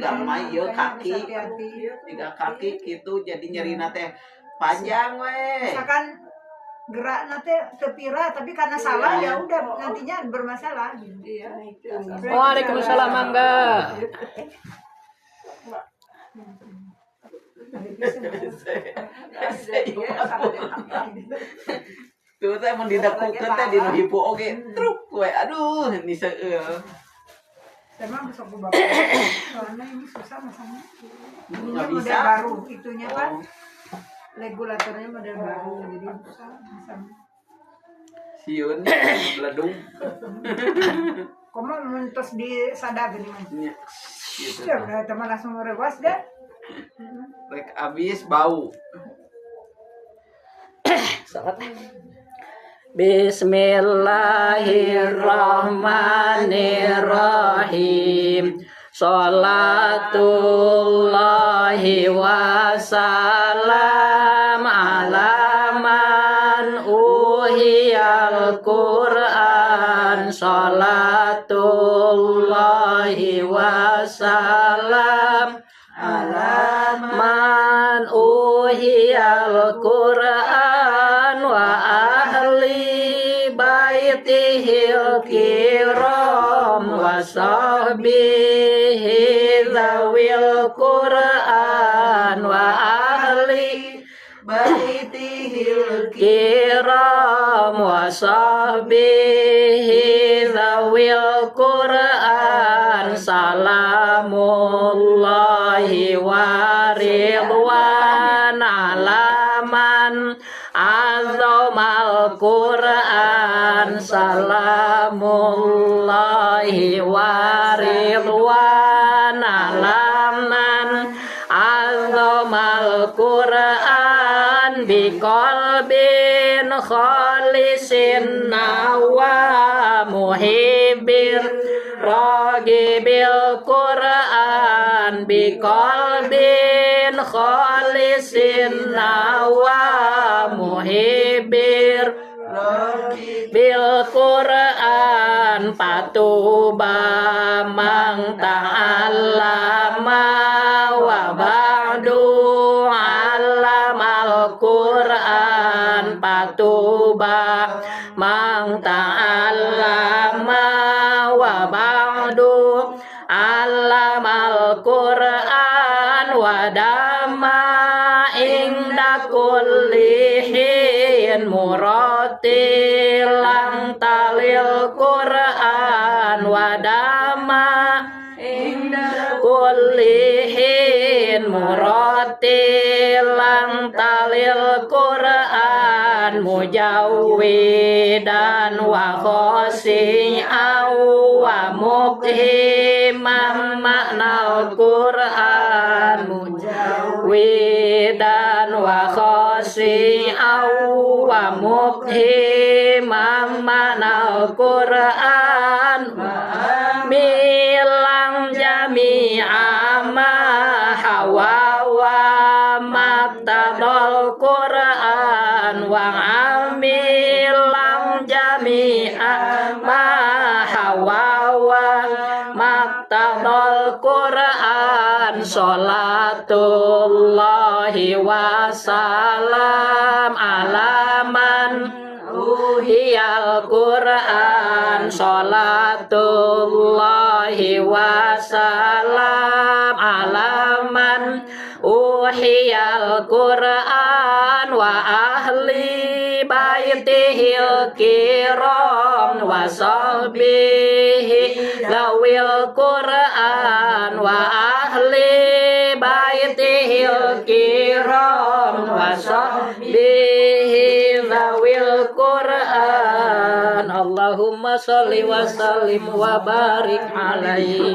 tinggal mah ieu kaki. Tiga kaki gitu jadi nyerina teh panjang we. Misalkan gerak nanti tepira tapi karena salah ya udah nantinya bermasalah. Iya. Waalaikumsalam mangga. Tuh teh mun didakukeun teh dinu hipu oge truk we. Aduh, ini seueul. Emang besok gue bawa. Soalnya ini susah masangnya. Ininya Nggak model bisa. baru, itunya kan Oh. regulatornya model baru jadi susah masangnya. Siun ledung. Komo mentos di sadar gini mah. Nya. Gitu. Ya udah teman langsung rewas deh. Rek abis bau. Salat. Bismillahirrahmanirrahim. Sholatullahi wassalam ala man uhiyal Qur'an. Sholatullahi wassalam ala man uhiyal Qur'an wa ahli baitihil kiram wa sahbihi zawil Qur'an wa ahli baitihil kiram wa sahbihi zawil Qur'an. Salamullahi wa ridwan ala man azamal Qur'an. Salamullahi wa ridwan ala man azamal Qur'an biqalbin khalisin nawa muhibbir ragibil Qur'an biqalbin khalisin nawa muhibbir bil Qur'an patuba mang ta'allama wa ba'du alamal Qur'an patuba mang ta'allama wa ba'du alamal Qur'an wa dama inda kullihin muratilang talil Qur'an wa dama inda kullihin muratilang talil Qur'an mujawwidan wa khosi'aw wa muqhimam maknal Qur'an mujawwidan wa khosi'aw wa muqhimam maknal Qur'an milang jami'a ma hawa wa maktadal Qur'an wa amilang jami'a ma hawa wa maktadal Qur'an. Sholatullahi wassalam ala man uhiyal Qur'an. Sholatullahi wassalam ala man uhiyal Qur'an wa ahli baitihil kiram wa sahbihi lawil Qur'an wa ahli baitihil kiram wa sahbihi lawil Qur'an. Allahumma sholli wa sallim wa barik alaihi.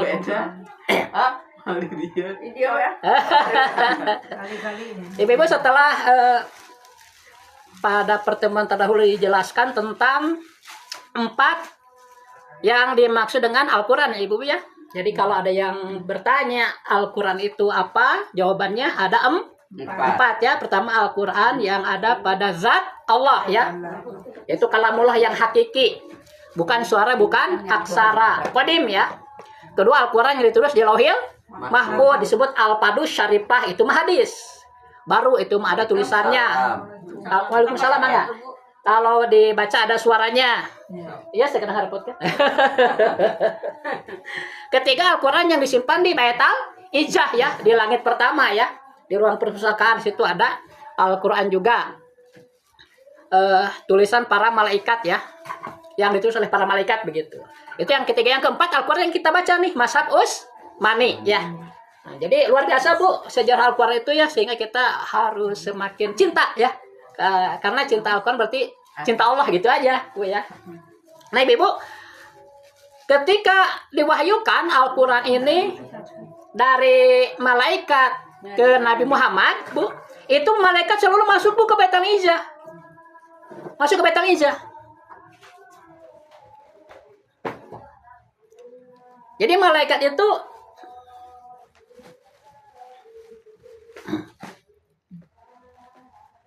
Video ya. Ibu-ibu setelah pada pertemuan terdahulu dijelaskan tentang 4 yang dimaksud dengan Al-Quran ya Ibu ya. Jadi kalau ada yang bertanya Al-Quran itu apa, jawabannya ada 4 ya. Pertama Al-Quran yang ada pada zat Allah ya, yaitu kalamullah yang hakiki, bukan suara, bukan aksara, qadim ya. Kedua Al-Quran yang ditulis di Lauhil mahfud disebut al-fadus syarifah, itu mah hadis. Baru itu mah ada tulisannya. Waalaikumsalam enggak? Kalau dibaca ada suaranya. Iya, saya kena harapot kan. Ketiga, Al-Quran yang disimpan di Baitul Izzah ya, di langit pertama ya, di ruang perpustakaan situ ada Al-Quran juga. Tulisan para malaikat ya, yang ditulis oleh para malaikat begitu. Itu yang ketiga. Yang keempat, Al-Quran yang kita baca nih, Mazhab Utsmani ya. Nah, jadi luar biasa Bu sejarah Al-Quran itu ya, sehingga kita harus semakin cinta ya, karena cinta Al-Quran berarti cinta Allah gitu aja Bu ya. Nah Ibu, ketika diwahyukan Al-Quran ini dari malaikat ke Nabi Muhammad Bu, itu malaikat selalu masuk Bu ke Baitul Izzah, masuk ke Baitul Izzah. Jadi malaikat itu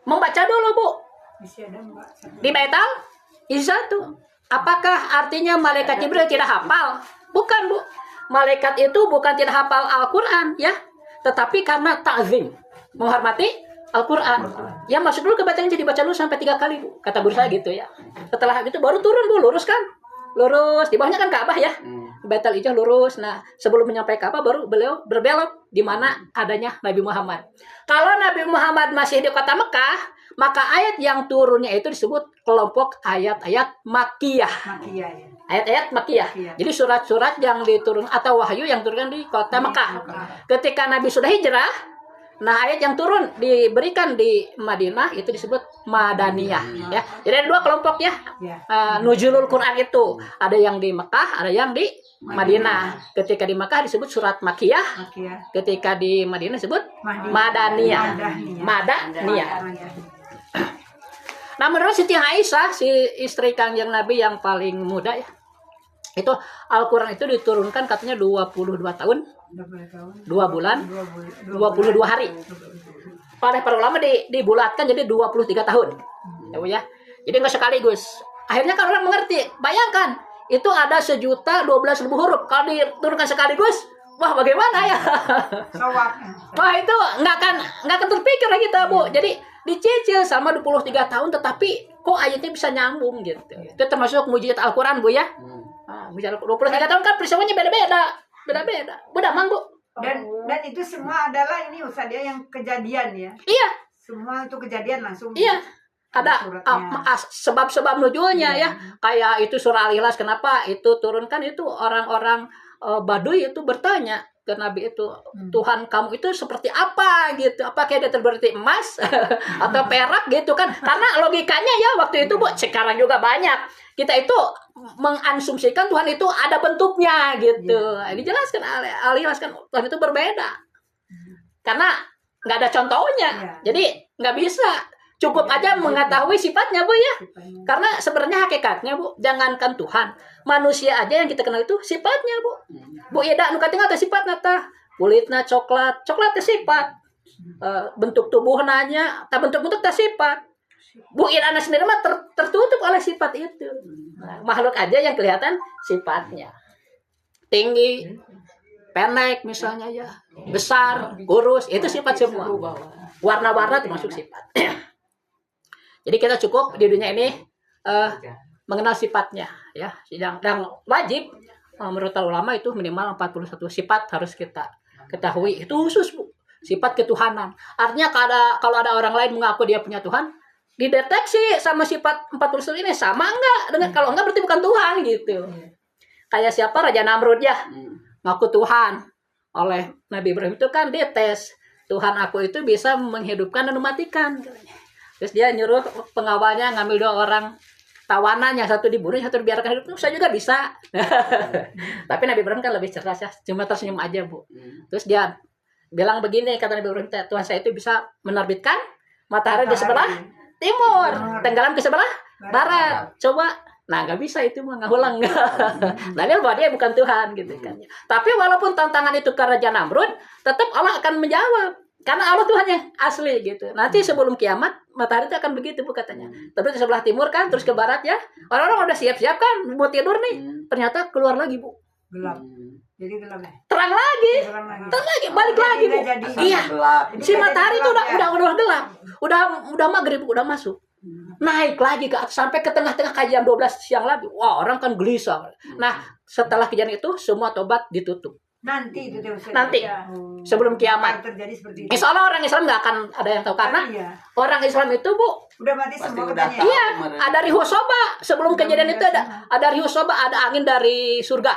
membaca dulu Bu di Baitul Izzah tuh. Apakah artinya malaikat Jibril tidak hafal? Bukan Bu. Malaikat itu bukan tidak hafal Al-Quran ya, tetapi karena ta'zim, menghormati Al-Quran. Ya masuk dulu ke Baitul Izzah, dibaca dulu sampai 3 kali Bu. Kata guru saya gitu ya. Setelah itu baru turun Bu, lurus kan? Lurus, di bawahnya kan Ka'bah ya. Baitul Izzah lurus. Nah, sebelum menyampaikan Ka'bah baru beliau berbelok di mana adanya Nabi Muhammad. Kalau Nabi Muhammad masih di kota Mekah, maka ayat yang turunnya itu disebut kelompok ayat-ayat Makkiyah. Makkiyah ya. Ayat-ayat Makkiyah. Jadi surat-surat yang diturun atau wahyu yang turun di kota Mekah. Ketika Nabi sudah hijrah, nah ayat yang turun diberikan di Madinah itu disebut Madaniyah ya. Jadi ada 2 kelompok ya. Nuzulul Quran itu ada yang di Mekah, ada yang di Madinah. Ketika di Mekah disebut surat Makkiyah, ketika di Madinah disebut Madaniyah. Madaniyah. Nah menurut Siti Aisyah, si istri Kangjeng Nabi yang paling muda ya, itu Al-Quran itu diturunkan katanya 22 tahun, 2 bulan, 22 hari. Oleh para ulama dibulatkan jadi 23 tahun. Ya. Jadi nggak sekaligus. Akhirnya kan orang mengerti. Bayangkan, itu ada 1.012.000 huruf. Kalau diturunkan sekaligus, wah bagaimana ya? Wah itu nggak akan terpikir lah kita Bu. Jadi dicicil selama 23 tahun, tetapi kok ayatnya bisa nyambung gitu. Itu termasuk mujizat Al-Quran Bu ya. Nah, 23 tahun kan peristiwanya beda-beda. Beda mang Bu. Dan itu semua adalah ini Ustaz ya, yang kejadian ya. Iya. Semua itu kejadian langsung. Iya. Ada sebab-sebab nuzulnya ya. Kayak itu surah Al-Ikhlas, kenapa itu turunkan, itu orang-orang Baduy itu bertanya ke Nabi itu, Tuhan kamu itu seperti apa gitu, apakah dia berarti emas atau perak gitu kan, karena logikanya ya waktu itu Bu, sekarang juga banyak kita itu mengasumsikan Tuhan itu ada bentuknya gitu. Dijelaskan Al-Ikhlas kan Tuhan itu berbeda karena nggak ada contohnya, jadi nggak bisa. Cukup aja mengetahui sifatnya Bu ya. Karena sebenarnya hakikatnya Bu, jangankan Tuhan, manusia aja yang kita kenal itu sifatnya Bu. Bu Ida nu katingal teh sifat nata, kulitna coklat teh sifat. Bentuk tubuhna nya, bentuk-bentuk teh sifat. Bu Ida sendiri mah tertutup oleh sifat itu. Nah, makhluk aja yang kelihatan sifatnya. Tinggi, pendek misalnya ya, besar, kurus, itu sifat semua. Warna-warna termasuk sifat. Jadi kita cukup di dunia ini mengenal sifatnya ya. Dan wajib menurut ulama itu minimal 41 sifat harus kita ketahui. Itu khusus Bu, sifat ketuhanan. Artinya kalau ada orang lain mengaku dia punya Tuhan, dideteksi sama sifat 41 ini sama enggak dengan, kalau enggak berarti bukan Tuhan gitu. Kayak siapa Raja Namrud ya, ngaku Tuhan. Oleh Nabi Ibrahim itu kan dites, Tuhan aku itu bisa menghidupkan dan mematikan. Terus dia nyuruh pengawalnya ngambil 2 orang tawanan, yang satu dibunuh, yang satu dibiarkan hidup. Saya juga bisa. Tapi Nabi Ibrahim kan lebih cerdas ya, cuma tersenyum aja Bu. Terus dia bilang begini, kata Nabi Ibrahim, Tuhan saya itu bisa menerbitkan matahari di sebelah timur, tenggelam ke sebelah barat. Coba, nah nggak bisa itu mah, nggak ulang. Nah dia bahwa dia bukan Tuhan gitu kan. Tapi walaupun tantangan itu ke Raja Namrud, tetap Allah akan menjawab. Karena Allah Tuhan yang asli gitu. Nanti sebelum kiamat matahari itu akan begitu Bu katanya. Tapi di sebelah timur kan, terus ke barat ya. Orang-orang udah siap-siap kan mau tidur nih. Ternyata keluar lagi Bu. Gelap. Jadi gelap ya. terang lagi. Terang lagi. Terang lagi, balik lagi, Bu. Jadi Iya. gelap. Si matahari itu gelap ya? udah gelap. Udah maghrib, udah masuk. Naik lagi ke atas sampai ke tengah-tengah kayak jam 12 siang lagi. Wah, orang kan gelisah. Nah, setelah kejadian itu semua tobat ditutup. Nanti itu Ustaz. Nanti. Ya. Sebelum kiamat. Akan terjadi seperti itu. Insya Allah orang Islam nggak akan ada yang tahu karena Iya. orang Islam itu, Bu, Udah mati Pasti semua udah katanya. tahu. iya, ada rihu soba. Sebelum kejadian itu ada rihu soba, ada angin dari surga.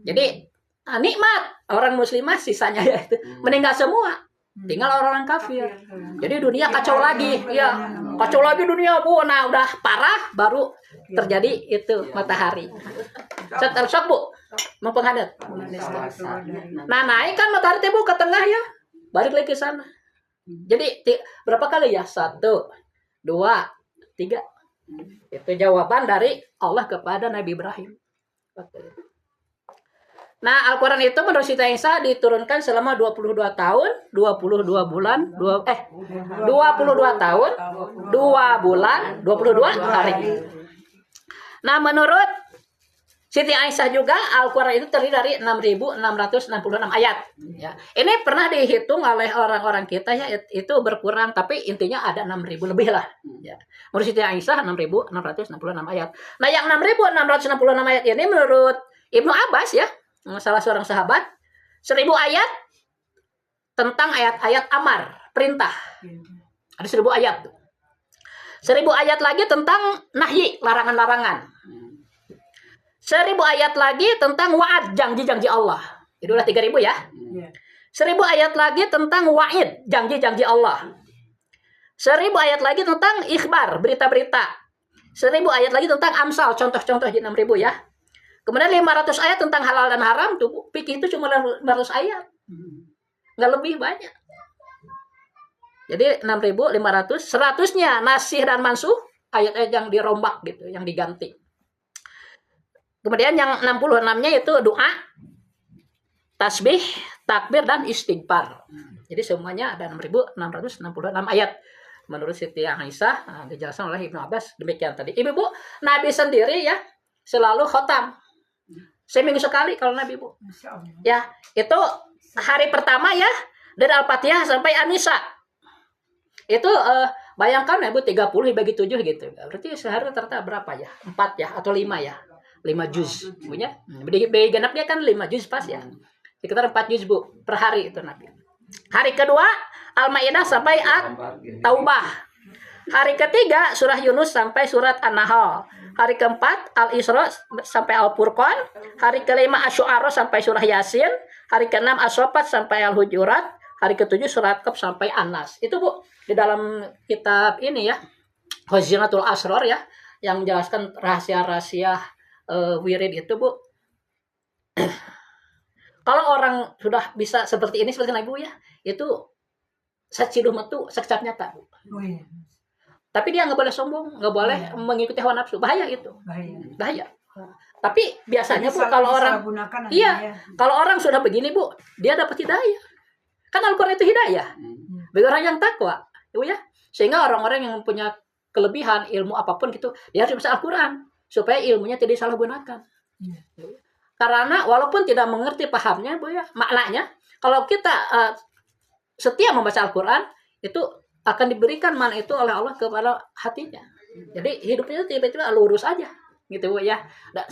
Jadi nikmat orang muslimah sisanya ya itu meninggal semua. Tinggal orang-orang kafir. Jadi dunia kacau lagi, ya kacau lagi dunia, Bu. Nah udah parah baru terjadi itu matahari. Sok Bu, mempengadat. Nah naik kan matahari teh, Bu, ke tengah ya, balik lagi ke sana. Jadi berapa kali ya? 1, 2, 3. Itu jawaban dari Allah kepada Nabi Ibrahim. Nah, Al-Quran itu menurut Siti Aisyah diturunkan selama 22 tahun, 22 bulan, 22 tahun, 2 bulan, 22 hari. Nah, menurut Siti Aisyah juga Al-Quran itu terdiri dari 6.666 ayat. Ya. Ini pernah dihitung oleh orang-orang kita ya, itu berkurang, tapi intinya ada 6.000 lebih lah. Ya. Menurut Siti Aisyah 6.666 ayat. Nah, yang 6.666 ayat ini menurut Ibnu Abbas ya, salah seorang sahabat, 1.000 ayat tentang ayat-ayat amar, perintah. Ada 1.000 ayat. 1.000 ayat lagi tentang nahyi, larangan-larangan. 1.000 ayat lagi tentang wa'ad, janji-janji Allah. Itu udah 3.000 ya. 1.000 ayat lagi tentang wa'id, janji-janji Allah. 1.000 ayat lagi tentang ikhbar, berita-berita. 1.000 ayat lagi tentang amsal, contoh-contoh di 6.000 ya. Kemudian 500 ayat tentang halal dan haram, tuh fikih itu cuma 500 ayat. Nggak lebih banyak. Jadi 6.500, 100-nya nasih dan mansuh, ayat-ayat yang dirombak gitu, yang diganti. Kemudian yang 66-nya itu doa, tasbih, takbir, dan istighfar. Jadi semuanya ada 6.666 ayat. Menurut Siti Aisyah, dijelaskan oleh Ibnu Abbas, demikian tadi. Ibu, Nabi sendiri ya, selalu khotam. Seminggu sekali kalau Nabi, Bu. Ya, itu hari pertama ya, dari Al-Fatihah sampai An-Nisa. Itu bayangkan ya, Bu, 30 dibagi 7 gitu. Berarti sehari rata-rata berapa ya? 4 ya atau 5 ya? 5 juz. Punya. Bagi genap dia kan 5 juz pas ya. Sekitar 4 juz, Bu, per hari itu Nabi. Hari kedua Al-Maidah sampai At-Taubah. Hari ketiga surah Yunus sampai surat An-Nahl. Hari keempat Al-Isra sampai Al-Furqan. Hari kelima Asy-Syu'ara sampai surah Yasin. Hari keenam As-Saffat sampai Al-Hujurat. Hari ketujuh surat Qaf sampai An-Nas. Itu, Bu, di dalam kitab ini ya, Khazinatul Asrar ya, yang menjelaskan rahasia-rahasia wirid itu, Bu. Kalau orang sudah bisa seperti ini, seperti Nabi ya, itu saciduh metu sekecap nyata, Bu. Oh, iya. Tapi dia nggak boleh sombong, nggak boleh mengikuti hawa nafsu. Bahaya itu. Bahaya. Tapi biasanya, Bu, kalau orang kalau orang sudah begini, Bu, dia dapat hidayah. Kan Al-Quran itu hidayah. Bagi orang yang takwa, Bu ya. Sehingga orang-orang yang punya kelebihan ilmu apapun gitu, dia harus baca Al-Quran supaya ilmunya tidak disalahgunakan. Karena walaupun tidak mengerti pahamnya, Bu ya, maknanya, kalau kita setia membaca Al-Quran, itu akan diberikan mana itu oleh Allah kepada hatinya. Jadi hidupnya tiba-tiba lurus aja, gitu, Bu ya.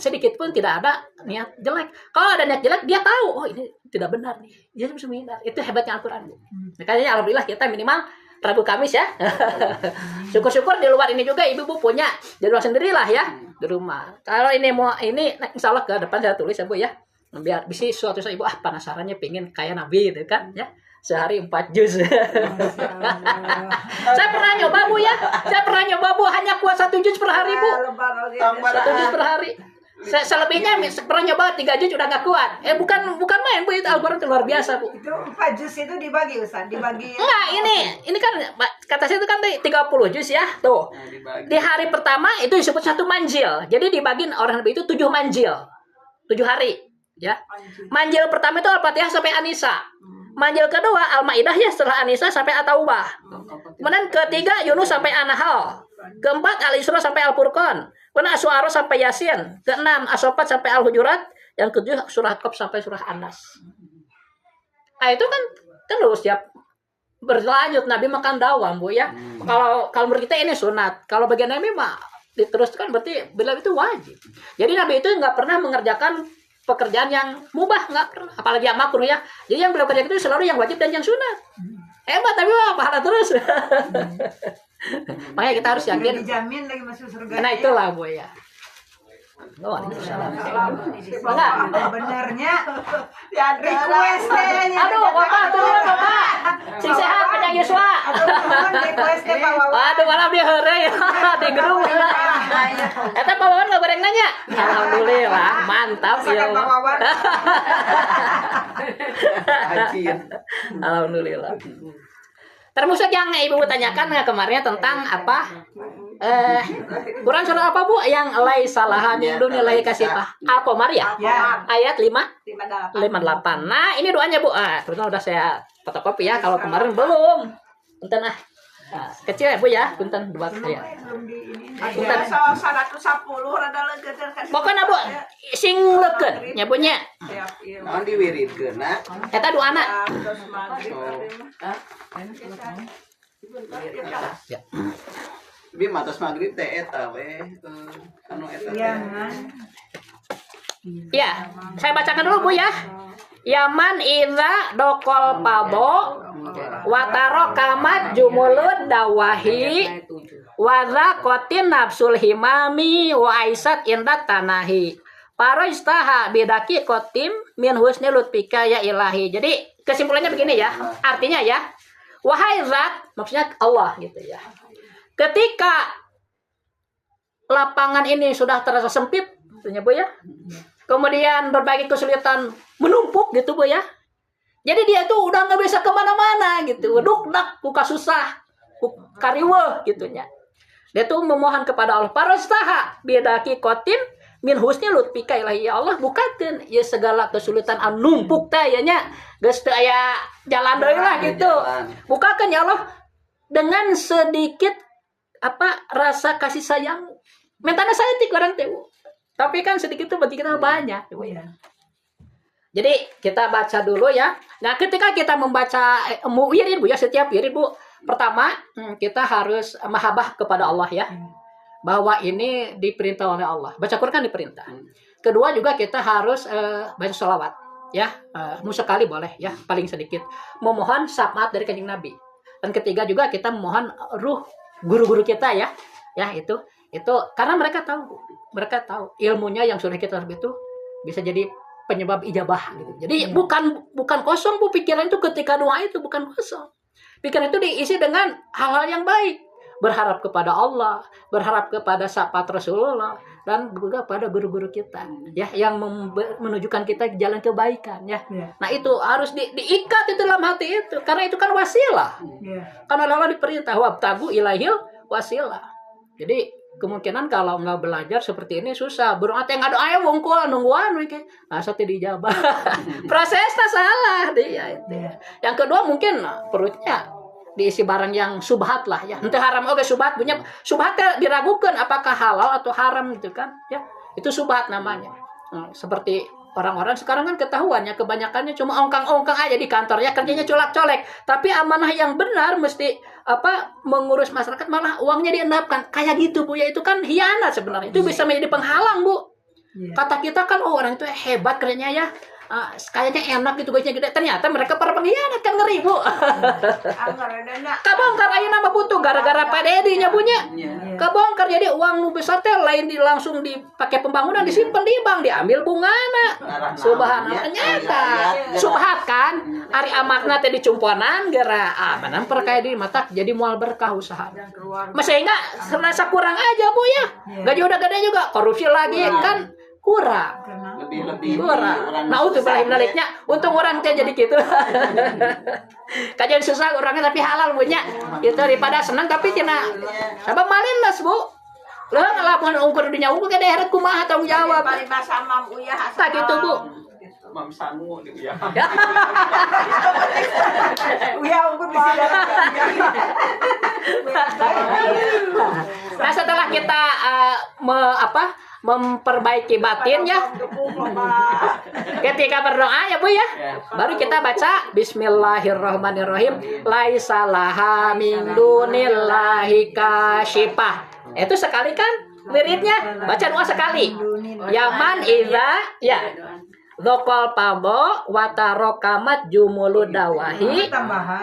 Sedikit pun tidak ada niat jelek. Kalau ada niat jelek, dia tahu, oh ini tidak benar nih. Dia bisa menghindar. Itu hebatnya Al-Quran, Bu. Makanya alhamdulillah kita minimal Rabu Kamis ya. Syukur-syukur di luar ini juga ibu-ibu punya di rumah sendirilah ya, di rumah. Kalau ini insya Allah ke depan saya tulis ya, Bu ya. Biar bisa suatu saat ibu penasarannya pengen kayak Nabi gitu kan ya. Sehari 4 juz. Saya pernah nyoba, Bu ya. Saya pernah nyoba, Bu, hanya kuat 1 juz per hari, Bu. 1 juz per hari. Selebihnya pernah nyoba 3 juz udah nggak kuat. Bukan main, Bu, itu Al-Quran itu luar biasa, Bu. Itu 4 juz itu dibagi, Ustaz, dibagi. Enggak, ini kan kata saya itu kan 30 juz ya. Tuh. Di hari pertama itu disebut 1 manjil. Jadi dibagi orang itu 7 manjil. 7 hari, ya. Manjil pertama itu Al-Fatihah sampai An-Nisa. Manjil kedua Al-Maidah ya, setelah An-Nisa sampai At-Taubah. Kemudian ketiga Yunus sampai An-Nahl. Keempat Al-Isra sampai Al-Furqan. Kemudian Asy-Syu'ara sampai Yasin. Keenam As-Saffat sampai Al-Hujurat. yang ketujuh surah Qaf sampai surah An-Nas. Nah itu kan terus ya berlanjut Nabi makan dawam Bu ya. Kalau menurut kita ini sunat. Kalau bagian Nabi mah diteruskan berarti bila itu wajib. Jadi Nabi itu nggak pernah mengerjakan pekerjaan yang mubah, nggak pernah. Apalagi yang makruh ya. Jadi yang beliau kerjakan itu selalu yang wajib dan yang sunat. Hebat tapi mah pahala terus. Makanya kita harus yakin. Dijamin lagi masuk surga. Nah itulah Bu ya. Waalaikumsalam. Enggak. Benernya request-nya. Aduh, Bapak turun Bapak. Sing sehat panjang Yuswa. Request-nya Pak Wawan. Aduh, malam dia heureuy di gerung. Eta Pak Wawan enggak goreng nanya. Alhamdulillah, mantap ya. Pak Wawan. Alhamdulillah. Termasuk yang Ibu tanyakan kemarin tentang apa? Quran surah apa Bu yang laisa laha min dunillahi kasifah? Al-Qamar ya? Ya. Ayat 58. Nah, ini doanya Bu. Kebetulan udah saya fotokopi ya. Kalau kemarin belum. Punten kecil ya Bu ya. Punten 2 ya. Punten 110 rada leugeut kan. Pokoknya Bu sing leukeun nya Bu nya. Naon diwiridkeun na? Eta doana. Ya. Bi matos magrib teh eta we anu eta teh. Ya, saya bacakan dulu Bu ya. Yaman idza dokol pabo wataro kamat jumulud dawahi wadza kotin nafsul himami wa aisat indat tanahi paro istaha bidaki kotim min husni lutfika ya ilahi. Jadi kesimpulannya begini ya, artinya ya, wahai zat, maksudnya Allah gitu ya, ketika lapangan ini sudah terasa sempit, artinya Bu ya, kemudian berbagai kesulitan menumpuk gitu Bu ya, jadi dia tuh udah nggak bisa kemana-mana gitu, dukdak, buka susah, kariweh gitunya. Dia tuh memohon kepada Allah, parastaha bidaki kotim min husni lutfika ilahi, ya Allah bukakeun ya segala kesulitan anu numpuk teh ya nya geus teu aya jalan deui lah gitu. Bukakeun ya Allah dengan sedikit apa rasa kasih sayang. Mentana saya ti orang teh. Tapi kan sedikit itu bagi kita banyak. Iya. Jadi kita baca dulu ya. Nah, ketika kita membaca wirid Bu ya, setiap wirid Bu, pertama kita harus mahabbah kepada Allah ya. Bahwa ini diperintah oleh Allah. Baca Quran diperintah. Kedua juga kita harus baca sholawat ya, sekali boleh ya, paling sedikit. Memohon syafaat dari Kanjeng Nabi. Dan ketiga juga kita memohon ruh guru-guru kita ya. Ya itu karena mereka tahu ilmunya yang sudah kita terbitu itu bisa jadi penyebab ijabah gitu. Jadi bukan kosong Bu pikiran itu ketika doa itu bukan kosong. Pikiran itu diisi dengan hal-hal yang baik. Berharap kepada Allah, berharap kepada syafaat Rasulullah, dan juga pada guru-guru kita ya yang menunjukkan kita jalan kebaikan ya. Nah itu harus diikat itu dalam hati itu, karena itu kan wasilah. Karena Allah diperintah wabtagu ilaihil wasilah. Jadi kemungkinan kalau nggak belajar seperti ini susah. Burung ate nggak doa wongkul nungguan we asa teh dijabah. Prosesnya salah dia itu. Yang kedua mungkin perutnya diisi barang yang subhat lah ya. Ente haram oke subhat punya subhatnya diragukan apakah halal atau haram gitu kan ya. Itu subhat namanya. Seperti orang-orang sekarang kan ketahuannya kebanyakannya cuma ongkang-ongkang aja di kantornya, kerjanya colak-colek. Tapi amanah yang benar mesti mengurus masyarakat malah uangnya diendapkan. Kayak gitu Bu ya, itu kan hianat sebenarnya. Itu bisa menjadi penghalang Bu. Kata kita kan orang itu hebat kerjanya ya. Kayaknya enak gitu gajinya gede, ternyata mereka para pengkhianat kan, ngeri Bu. Kabongkar aja nama butuh gara-gara PDD nya punya. Kabongkar jadi uang nu besar teh lain langsung dipakai pembangunan, disimpan di bank, diambil bungana. Subhanallah nyata. Subhat kan, ari amakna teh dicumponan geura benan perkaya di mata jadi moal berkah usaha. Masih enggak serasa kurang aja Bu ya. Gaji udah gede juga, korupsi lagi kan kurang. Lebih kurang. Nah, itu balik naliknya. Untung orang teh jadi gitu. Kajian susah orangnya tapi halal punya. Itu daripada senang tapi cenah. Sabab malin las Bu. Lah ngalamun ungkur dinya ungkur ke daerah kumaha tanggung jawab. Bari bahasa Mam Uyah. Tak gitu Bu. Mam sangu di Uyah. Uyah ungkur bisa dapat. Nah, setelah kita memperbaiki batin ya. Ketika berdoa ya Bu ya. Baru kita baca Bismillahirrahmanirrahim. Laisa laha min dunillahi kasyifah. Itu sekali kan wiridnya, baca doa sekali. Yaman iza ya. Dzaqal pabo wa tarokamat jumulu dawahi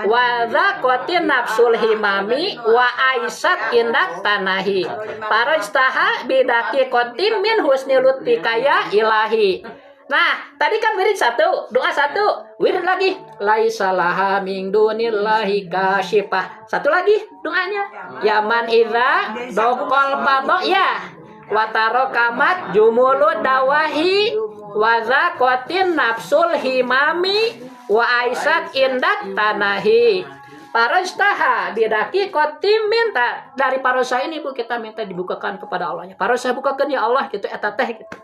wa zaqatin nafsul himami wa aisat indak tanahi parajtaha bidaki qatim min husni lutfikaya ilahi. Nah, tadi kan wirid satu, doa satu, wirid lagi laisa laha min dunillahi kasyifah. Satu lagi doanya yaman iza dzaqal pabo ya wa tarokamat jumulu dawahi waza kotin nafsul himami wa aisat indat tanahi parajtaha bidaki kotim minta. Dari parosa ini Bu kita minta dibukakan kepada Allahnya. Parosa bukakan ya Allah gitu eta teh gitu.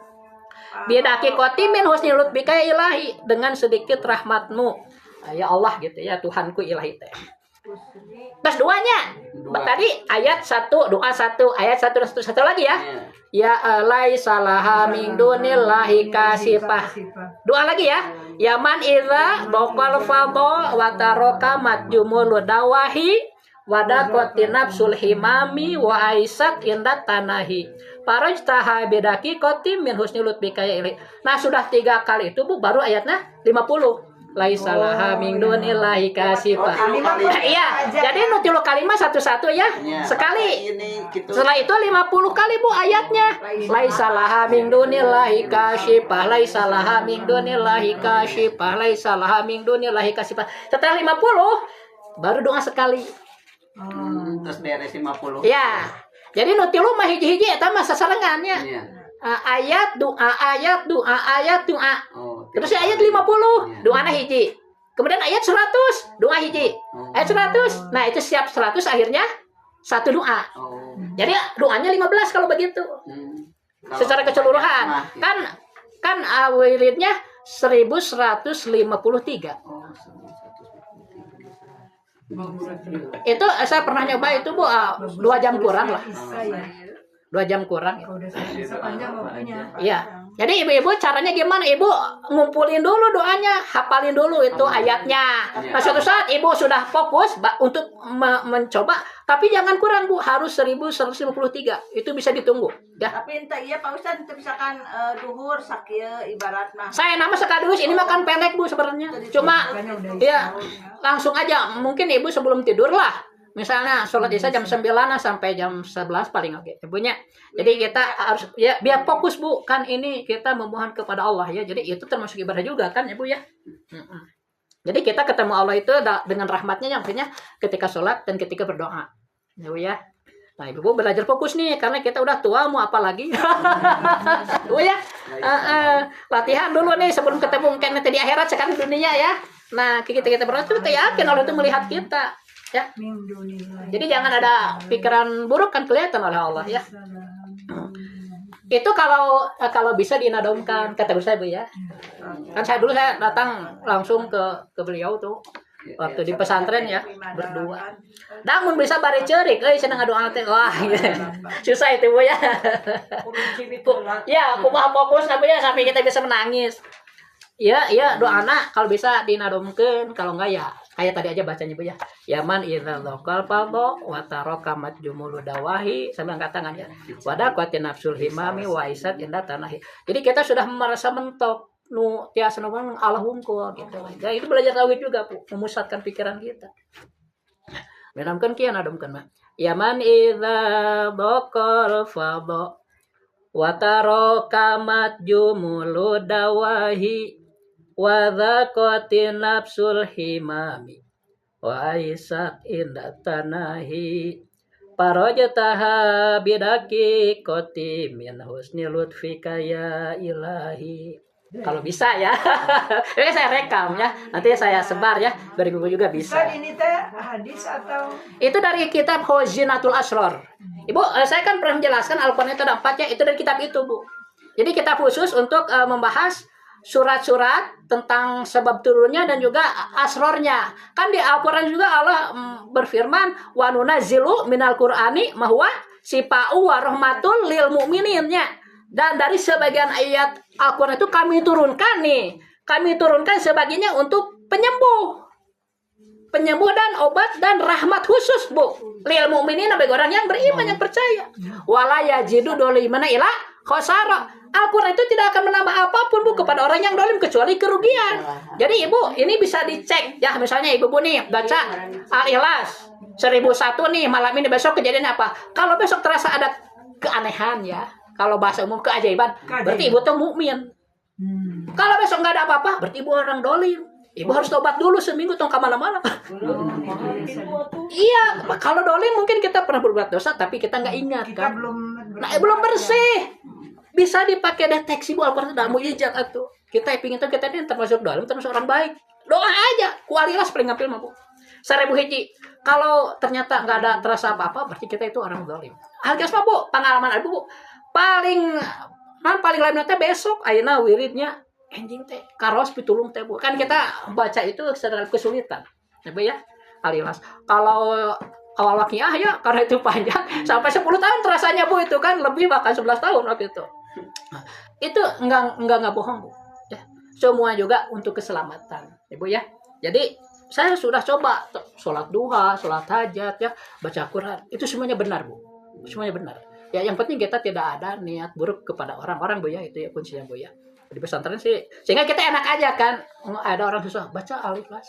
Bidaki kotim min husni lutfika ya ilahi, dengan sedikit rahmatmu ya Allah gitu ya Tuhanku ilahi teh. Terus doanya tadi ayat 1 doa 1 ayat 1 lagi ya. Ya laisa laha min dunillahi kasyifah. Doa lagi ya. Yaman iza dzaqal fadha wa tarokamat jumulu dawahi wa daqatin nafsul himami wa aisat indat tanahi parajtaha bidaki qatim min husni lutfika ya ilahi. Nah, sudah 3 kali itu Bu baru ayatnya 50. Laisa laha min dunillahi kasyifah. Iya, jadi nutilu kalimat satu-satu ya. Sekali. Setelah itu 50 kali Bu ayatnya. Laisa laha min dunillahi kasyifah. Laisa laha min dunillahi kasyifah. Laisa laha min dunillahi kasyifah. Setelah 50 baru doa sekali. Terus beres 50. Ya. Jadi nutilu mah hiji-hiji eta mah sasarengannya. Iya. Ayat doa ayat doa ayat doa. Terus ayat 50 doana hiji. Kemudian ayat 100 doa hiji. Ayat 100. Nah, itu siap 100 akhirnya satu doa. Jadi doanya 15 kalau begitu. Secara keseluruhan. Kan wiridnya 1153. Itu saya pernah nyoba itu Bu 2 jam kurang lah. 2 jam kurang. Iya. Jadi ibu-ibu caranya gimana? Ibu ngumpulin dulu doanya, hafalin dulu itu ayatnya. Nah, suatu saat ibu sudah fokus untuk mencoba, tapi jangan kurang Bu, harus 1153. Itu bisa ditunggu. Ya. Tapi entah iya Pak Ustadz, itu misalkan duhur sakieu ibarat mah. Saya nama sekaligus ini makan pendek Bu sebenarnya. Cuma ya langsung aja. Mungkin ibu sebelum tidur lah. Misalnya sholat isya jam 9 sampai jam 11 paling oke ibunya. Jadi kita harus ya biar fokus Bu, kan ini kita memohon kepada Allah ya. Jadi itu termasuk ibadah juga kan Ibu ya. Jadi kita ketemu Allah itu dengan rahmatnya yang punya ketika sholat dan ketika berdoa. Ibu ya. Nah, Ibu belajar fokus nih karena kita udah tua mau apa lagi. Ibu ya. Latihan dulu nih sebelum ketemu mungkin nanti di akhirat sekarang di dunia ya. Nah, kita berdoa itu kita yakin Allah itu melihat kita. Ya. Jadi jangan ada pikiran buruk kan kelihatan oleh Allah ya. Itu kalau bisa dinadomkan kata saya Bu ya. Kan saya dulu saya datang langsung ke beliau tuh waktu di pesantren ya berdua. Namun bisa bare ceurik cenah ngadoa teh wah gitu. Susah itu Bu ya. Ya, kumaha fokus Bu ya sampai kita bisa menangis. Iya doa anak kalau bisa dinadomkeun, kalau enggak ya kayak tadi aja bacanya Bu ya. Yaman idza dzaqal fadha wa tarakamat jumulu dawahi sambil angkat tangan ya. Wada qatin nafsul himami wa isat inda tanahi. Jadi kita sudah merasa mentok nu tiasa nu Allah hungkul gitu. Ya itu belajar tauhid juga Bu, memusatkan pikiran kita. Menamkeun kieu nadomkeun mah. Yaman idza dzaqal fadha wa tarakamat jumulu dawahi wa dzaqatin nafsul himami wa aisat inda tanahi parajtaha bidaki qati min husni lutfika ya ilahi. Kalau bisa ya. Ini saya rekam ya. Nanti saya sebar ya. Biar ibu juga bisa. Ini teh hadis atau itu dari kitab Khazinatul Asrar. Ibu, saya kan pernah menjelaskan Al-Qur'an itu ada 4 ya. Itu dari kitab itu, Bu. Jadi kitab khusus untuk membahas surat-surat tentang sebab turunnya dan juga asrornya. Kan di Al-Quran juga Allah berfirman wa nunazzilu minal Qur'ani ma huwa sifa'u wa rahmatul lil mu'mininnya. Dan dari sebagian ayat Al-Quran itu kami turunkan nih. Kami turunkan sebagiannya untuk penyembuh. Penyembuh dan obat dan rahmat khusus, Bu. Lil mu'minin bagi orang yang beriman, yang percaya. Wala yajidu dolimana ila khosara. Al-Quran itu tidak akan menambah apapun, Bu, kepada orang yang dolim kecuali kerugian. Jadi Ibu, ini bisa dicek. Ya, misalnya Ibu nih baca Al-Ikhlas 1001 nih, malam ini, besok kejadian apa? Kalau besok terasa ada keanehan ya. Kalau bahasa umum keajaiban, berarti Ibu tuh mukmin. Kalau besok nggak ada apa-apa, berarti Ibu orang dolim. Ibu harus tobat dulu seminggu, tong kemana-mana. Iya, kalau dolim mungkin kita pernah berbuat dosa, tapi kita nggak ingat Kita kan. belum Bersih. Bisa dipakai deteksi, Bu. Al-Quran tidak mujizat atuh. Kita pingin tuh kita ini termasuk dolim, termasuk orang baik. Doa aja, kualitas paling ngapil mah, Bu. 1000 hiji. Kalau ternyata nggak ada terasa apa-apa, berarti kita itu orang dolim. Algas mah, Bu, pengalaman Ibu, Bu. Paling lain nanti besok ayeuna wiridnya anjing teh karos pitulung teh, Bu. Kan kita baca itu secara kesulitan. Ya, Bu ya. Alilas. Kalau awal wakiah ya karena itu panjang sampai 10 tahun terasanya, Bu, itu kan lebih bahkan 11 tahun waktu itu. Nah, itu enggak bohong, Bu. Ya. Semua juga untuk keselamatan, ya, Bu ya. Jadi saya sudah coba sholat duha, sholat hajat ya, baca Quran. Itu semuanya benar, Bu. Semuanya benar. Ya, yang penting kita tidak ada niat buruk kepada orang-orang, Bu ya. Itu ya kuncinya, Bu ya. Di pesantren sih sehingga kita enak aja kan. Ada orang susah baca Al-Ikhlas.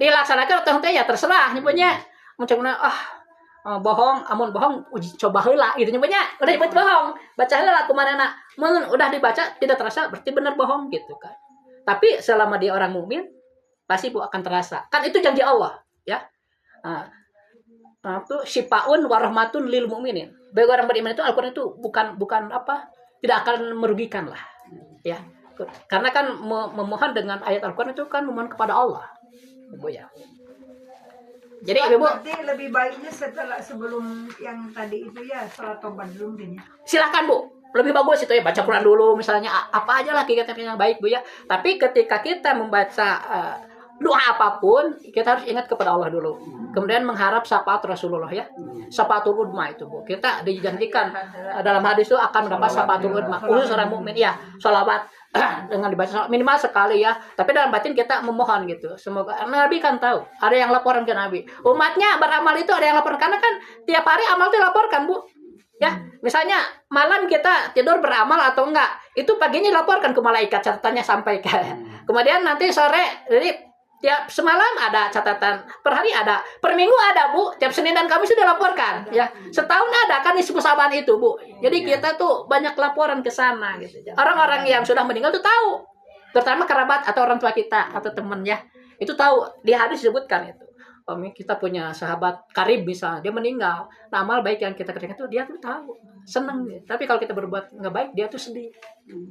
Dilaksanakan atau ya terserah nih punya. Macam mana bohong, amun bohong uji coba heula gitu nyebutnya. Udah nyebut bohong, baca heula kumanana. Mun udah dibaca tidak terasa berarti benar bohong gitu kan. Tapi selama dia orang mukmin pasti Bu akan terasa. Kan itu janji Allah, ya. Itu syifaun warahmatun lil mukminin. Bagi orang beriman itu Al-Qur'an itu bukan apa? Tidak akan merugikan lah. Ya. Karena kan memohon dengan ayat Al-Qur'an itu kan memohon kepada Allah. Bu ya. Jadi Ibu berarti lebih baiknya sebelum yang tadi itu ya sholat tobat dulu mungkin ya. Silakan, Bu. Lebih bagus itu ya baca Quran dulu misalnya apa aja lah kegiatan yang baik, Bu ya. Tapi ketika kita membaca doa apapun, kita harus ingat kepada Allah dulu. Kemudian mengharap syafaat Rasulullah ya. Syafaatul udma itu, Bu. Kita dijanjikan dalam hadis itu akan mendapat syafaatul udma. Khusus orang mukmin ya, sholawat dengan dibaca minimal sekali ya. Tapi dalam batin kita memohon gitu. Semoga Nabi kan tahu, ada yang laporan ke Nabi. Umatnya beramal itu ada yang laporan karena kan tiap hari amal itu dilaporkan, Bu. Ya, misalnya malam kita tidur beramal atau enggak, itu paginya dilaporkan ke malaikat catatannya sampaikan. Kemudian nanti sore, jadi tiap semalam ada catatan, per hari ada, per minggu ada, Bu. Tiap Senin dan Kamis sudah laporkan, ya. Setahun ada kan disebut saban itu, Bu. Jadi kita tuh banyak laporan ke sana gitu. Orang-orang yang sudah meninggal tuh tahu, terutama kerabat atau orang tua kita atau teman ya, itu tahu. Di hadis disebutkan itu. Kita punya sahabat karib misalnya, dia meninggal. Nah, amal baik yang kita kerjakan itu dia tuh tahu, senang. Tapi kalau kita berbuat nggak baik, dia tuh sedih.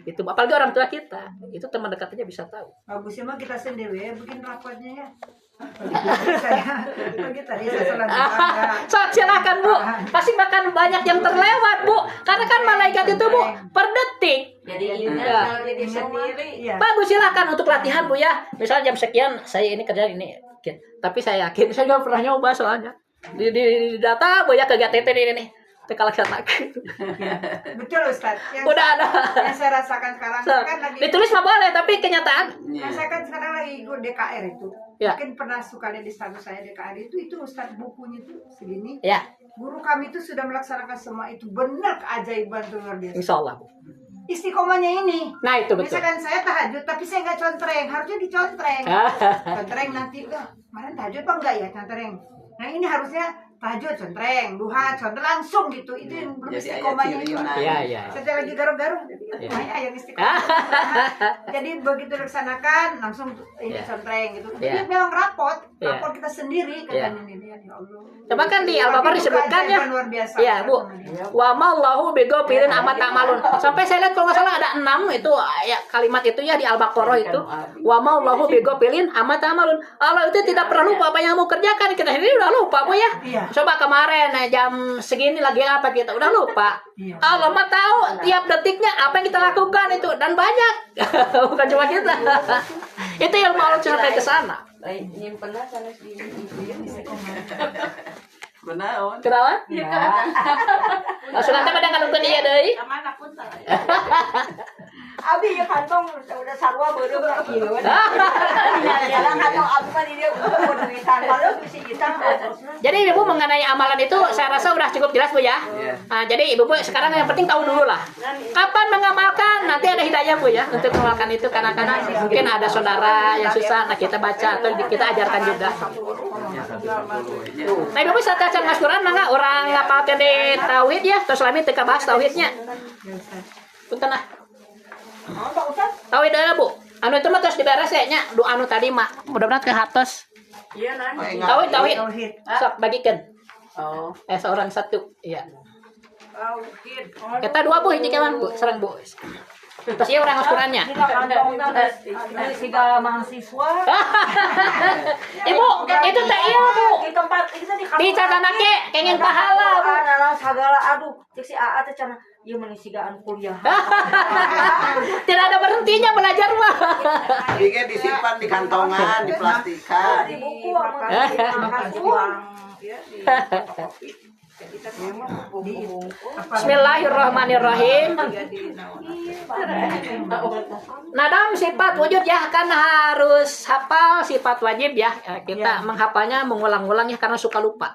Itu apalagi orang tua kita, itu teman dekat aja bisa tahu. Bagusnya mah kita sendiri ya bikin rapotnya ya. Pagi tadi saya sholat duha. So, silakan, Bu. Pasti bahkan banyak yang terlewat, Bu. Karena kan malaikat itu, Bu, per detik. Jadi Ya. diri sendiri. Iya. Bagus, silakan untuk latihan, Bu ya. Misalnya jam sekian saya ini kerjaan ini. Tapi saya yakin saya nggak pernah nyoba soalnya. Di data, Bu ya, kegiatan ini nih. Tekal laksanakan. Betul Ustaz. Udah ada. Yang saya rasakan sekarang kan lagi. Ditulis mah boleh, tapi kenyataan. Nah, saya kan sekarang lagi ikut DKR itu. Ya. Mungkin pernah suka lihat di status saya DKR itu Ustaz bukunya itu segini. Ya, Guru kami itu sudah melaksanakan semua itu, benar keajaiban tuh luar biasa. insya Allah, Bu. Istiqomahnya ini. Nah, itu betul. Misalkan saya tahajud tapi saya nggak contreng, harusnya dicontreng. Contreng nanti kemarin tahajud apa enggak ya contreng. Nah ini harusnya tahajud contreng, duha contreng langsung gitu. Itu yang belum Jadi istiqomahnya ayat itu. ciri Iya, iya. Saya lagi garuk-garuk, Iya. yang istiqomah. Jadi begitu dilaksanakan langsung ini Iya. contreng gitu. Iya. Jadi memang rapot Iya. kita sendiri Iya. katanya ini ya Allah. Coba kan di Al-Baqarah Itu disebutkan ya. keajaiban luar biasa. Iya, Bu. Wa mallahu bighafilin amat ta'malun. Sampai saya lihat kalau nggak salah ada 6 itu ya kalimat itu ya di Al-Baqarah itu. Wa mallahu bighafilin amat ta'malun. Allah itu tidak pernah lupa apa yang mau kerjakan. Kita sendiri udah lupa, Bu ya. Iya. Coba kemarin jam segini lagi apa kita udah lupa. Iya. Allah mah tahu tiap detiknya apa yang kita lakukan itu dan banyak. Bukan cuma kita. Itu yang mau sampai ke sana. Nyimpenlah sana di itu ya. Benaon. Kenalan? Langsung nanti pada ngalungkeun ieu deui. Abi ya kantong udah sarua beureuh lah ieu. Jalan kantong abi mah di dia udah duitan kalau bisa kita. Jadi Ibu mengenai amalan itu saya rasa udah cukup jelas Bu ya. Iya. Nah, jadi Ibu sekarang yang penting tahu dulu lah. Kapan mengamalkan? Nanti ada hidayah Bu ya untuk mengamalkan itu karena mungkin ada saudara yang susah. Nah, kita baca atau kita ajarkan juga. Nah, Ibu bisa baca Mas Quran mangga orang ngapal teh tauhid ya, terus lami teu bahas tauhidnya. Punten ah. Tauhid deui Bu. Anu itu mah terus diberes ya nya. Du anu tadi mah mudah-mudahan ke hatos. Tauhid. Sok bagikan. Oh. Seorang satu. Iya. Kita dua Bu, hiji kewan Bu, serang Bu. Terus ya orang Qurannya. Siga mahasiswa. Ibu, itu teh iya Bu. Di tempat kita di Di catatan ke kenging pahala Bu. Sagala aduh, cek si AA teh cenah ieu mah sigaan kuliah. Tidak ada berhentinya belajar mah. Jadi disimpan di kantongan, di plastikan. Di buku Bismillahirrahmanirrahim. Nadam sifat wujud ya kan harus hafal sifat wajib ya. Kita menghafalnya mengulang-ulang ya karena suka lupa.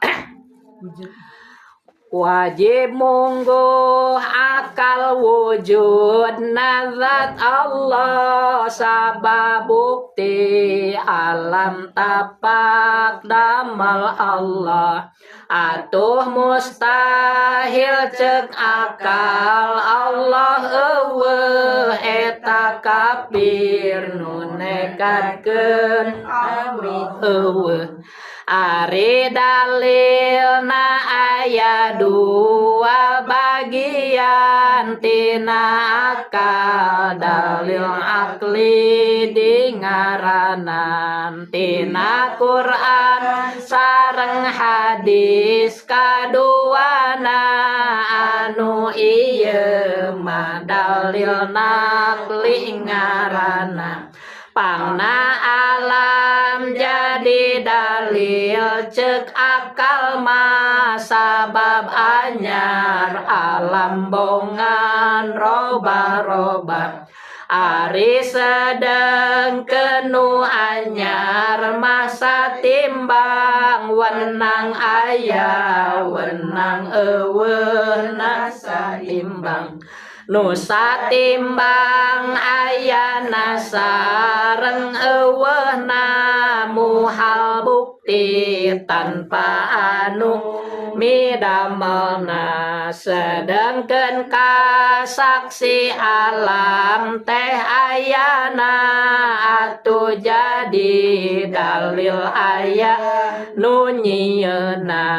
Wajib mungguh akal wujud nazat Allah sabab bukti alam tapak damal Allah atuh mustahil cek akal Allah eueuh eta kafir nu nekatkeun eueuh ari dalilna aya dua bagian tina akal dalil akli dingaranan tina Quran sareng hadis kaduana anu ieu mah dalil nakli ngaranna pangna alam jadi dalil cek akal mah sabab anyar alam bongan roba-roba ari sedeng kenu anyar masa timbang wenang aya wenang eueuh nasa imbang nusa timbang ayana sareng eueuhna muhal bukti tanpa anu midamelna sedengkeun kasaksi alam teh ayana atuh jadi dalil aya nu nyieuna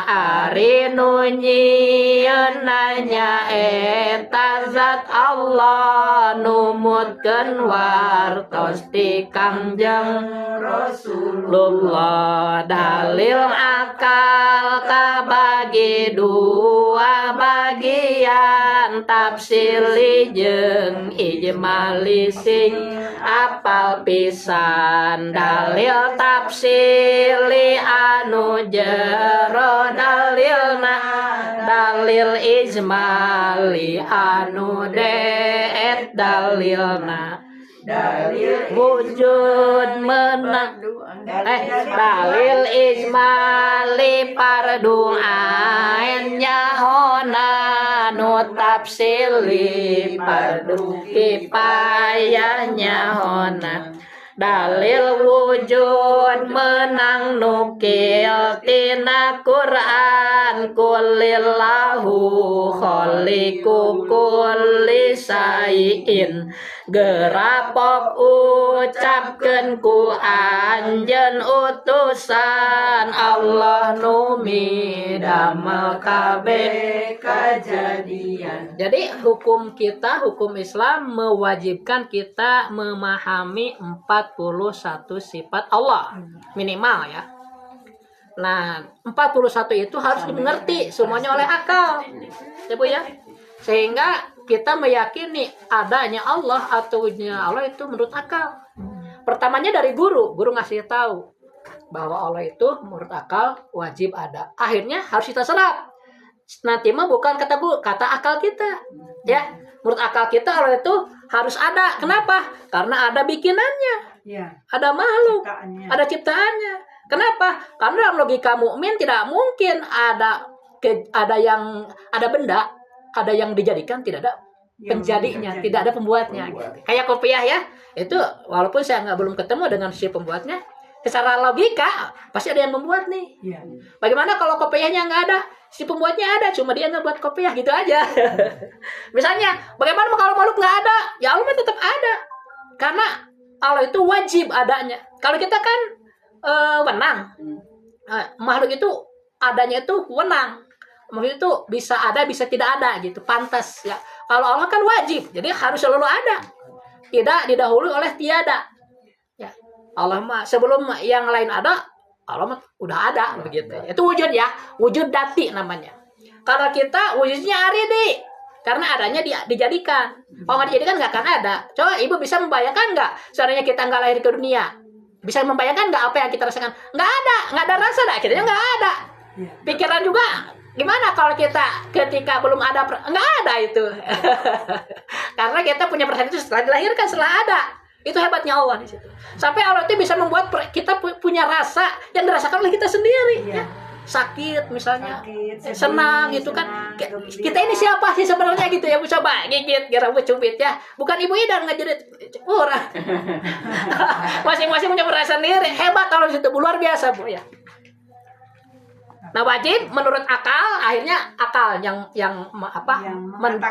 ari nu nyieuna nyaeta zat Allah numutkeun wartos ti Kangjeng Rasulullah dalil akal kabagi dua bagian tafsili jeung ijmali sing apal pisan dalil tafsili anu jero dalilna dalil ijmali anu deet dalilna dalil wujud menang dalil ijmali pardu ain nyahona nu tafsili pardu kifayah nyahona dalil wujud menang nukil tina Quran kulillahu khaliqu kulli sayin gerapok ucapkeun ku anjeun utusan Allah nu midamel kabeh kajadian. Jadi hukum kita, hukum Islam mewajibkan kita memahami 41 sifat Allah minimal ya. Nah, 41 itu harus dimengerti semuanya oleh akal. Ya Bu ya. Sehingga kita meyakini adanya Allah atau wujudnya Allah itu menurut akal. Pertamanya dari guru ngasih tahu. bahwa Allah itu menurut akal wajib ada. Akhirnya harus kita serap. Nanti mah bukan kata akal kita, ya. Menurut akal kita Allah itu harus ada. Kenapa? Karena ada bikinannya, Iya. ada makhluk, Ciptaannya. ada ciptaannya. Kenapa? Karena dalam logika mukmin tidak mungkin ada benda, ada yang dijadikan, tidak ada penjadinya, tidak ada pembuatnya. Kayak kopiah ya, itu walaupun saya belum ketemu dengan si pembuatnya, secara logika pasti ada yang membuat nih. Iya. Bagaimana kalau kopiahnya nggak ada, si pembuatnya ada, cuma dia nggak buat kopiah gitu aja. Misalnya, bagaimana kalau makhluk nggak ada, ya Allah tetap ada, karena Allah itu wajib adanya. Kalau kita kan wenang, makhluk itu adanya itu wenang. Maksudnya itu bisa ada, bisa tidak ada gitu, pantas ya. Kalau Allah kan wajib, jadi harus selalu ada, tidak didahului oleh tiada. Ya, Allah mah sebelum yang lain ada, Allah mah udah ada begitu. Itu wujud ya, wujud dati namanya. Kalau kita wujudnya aridi, karena adanya dijadikan. Kalau nggak dijadikan nggak akan ada. Coba ibu bisa membayangkan nggak, seandainya kita nggak lahir ke dunia, bisa membayangkan nggak apa yang kita rasakan? Nggak ada rasa, dah, akhirnya nggak ada. Pikiran juga. Gimana kalau kita ketika belum ada, nggak ada itu. Karena kita punya perasaan itu setelah dilahirkan, setelah ada. Itu hebatnya Allah di situ. Sampai Allah itu bisa membuat kita punya rasa yang dirasakan oleh kita sendiri. Ya. Sakit misalnya, senang gitu kan. Kita ini siapa sih sebenarnya gitu ya? Bu, coba gigit, rambut cubit ya. Bukan ibu Idan ngajarin orang. Masing-masing punya perasaan sendiri. Hebat kalau di situ, luar biasa Bu ya. Nah wajib menurut akal, akhirnya akal yang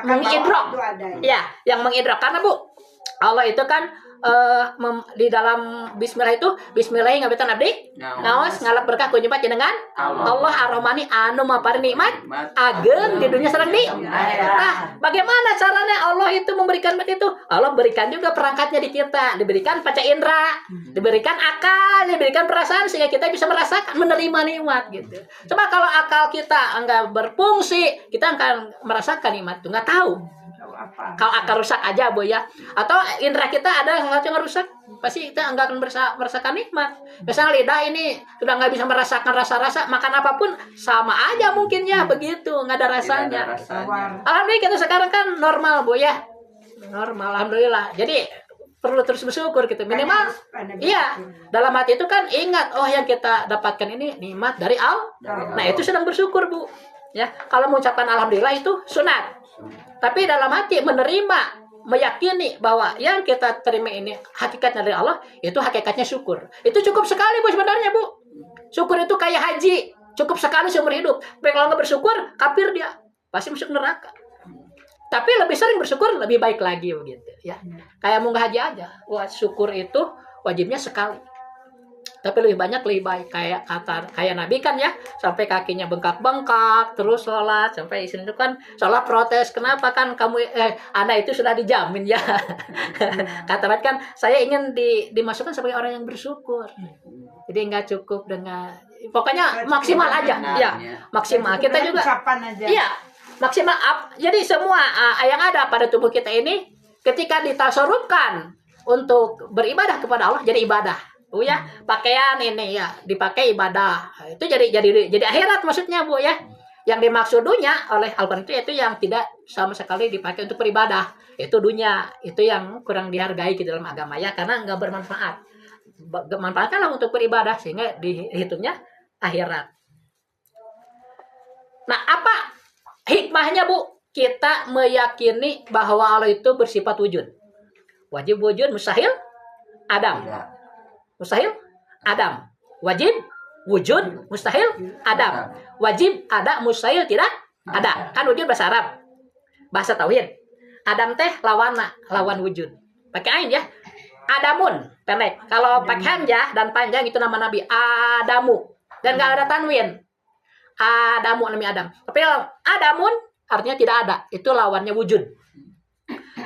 mengidrok, ya, yang mengidrok. Karena Bu, Allah itu kan di dalam Bismillah itu, Bismillah ngabetan abdi, ngawas ngalap berkah kunjupat dengan Allah ar-Rahmani anu mapari nikmat agen di dunia sareng di akhirat. Bagaimana caranya Allah itu memberikan itu? Allah berikan juga perangkatnya di kita, diberikan panca indera, diberikan akal, diberikan perasaan sehingga kita bisa merasakan, menerima nikmat gitu. Coba kalau akal kita enggak berfungsi, kita akan merasakan nikmat itu, enggak tahu. Kalau akal rusak aja Bu ya, atau indera kita ada sesuatu yang rusak, pasti kita enggak akan merasakan nikmat. Misalnya lidah ini sudah nggak bisa merasakan rasa-rasa, makan apapun sama aja mungkin ya, begitu, nggak ada rasanya. Alhamdulillah kita sekarang kan normal Bu ya, normal alhamdulillah. Jadi perlu terus bersyukur gitu, minimal iya, dalam hati itu kan ingat, oh yang kita dapatkan ini nikmat dari Allah. Nah itu sedang bersyukur Bu ya. Kalau mengucapkan alhamdulillah itu sunat, tapi dalam hati menerima, meyakini bahwa yang kita terima ini hakikatnya dari Allah, itu hakikatnya syukur. Itu cukup sekali Bu sebenarnya Bu. Syukur itu kayak haji, cukup sekali seumur hidup. Tapi kalau nggak bersyukur, kafir dia, pasti masuk neraka. Tapi lebih sering bersyukur lebih baik lagi begitu ya. Kayak mau haji aja, wah syukur itu wajibnya sekali. Tapi lebih banyak lebih baik, kayak Nabi kan ya, sampai kakinya bengkak-bengkak terus sholat, sampai istri itu kan sholat protes, kenapa kan kamu anak itu sudah dijamin ya. Kata Nabi kan, saya ingin dimasukkan sebagai orang yang bersyukur. Jadi nggak cukup dengan, pokoknya maksimal aja ya, maksimal. Kita juga iya maksimal. Jadi semua yang ada pada tubuh kita ini ketika ditasarufkan untuk beribadah kepada Allah jadi ibadah. Bu ya, pakaian ini ya dipakai ibadah. Itu jadi akhirat maksudnya Bu ya. Yang dimaksud dunia oleh Al-Qur'an itu yang tidak sama sekali dipakai untuk beribadah. Itu dunia, itu yang kurang dihargai di dalam agama ya, karena enggak bermanfaat. Manfaatkanlah untuk beribadah sehingga dihitungnya akhirat. Nah, apa hikmahnya Bu? Kita meyakini bahwa Allah itu bersifat wujud. Wajib wujud, mustahil adam. Mustahil adam. Wajib wujud, mustahil adam. Wajib ada, mustahil tidak ada. Kan wujud bahasa Arab, bahasa tauhid. Adam teh lawan wujud. Pakai ain ya. Adamun pendek. Kalau pakai hamzah dan panjang itu nama Nabi Adamu, dan nggak ada tanwin. Adamu namanya Adam. Tapi Adamun artinya tidak ada. Itu lawannya wujud.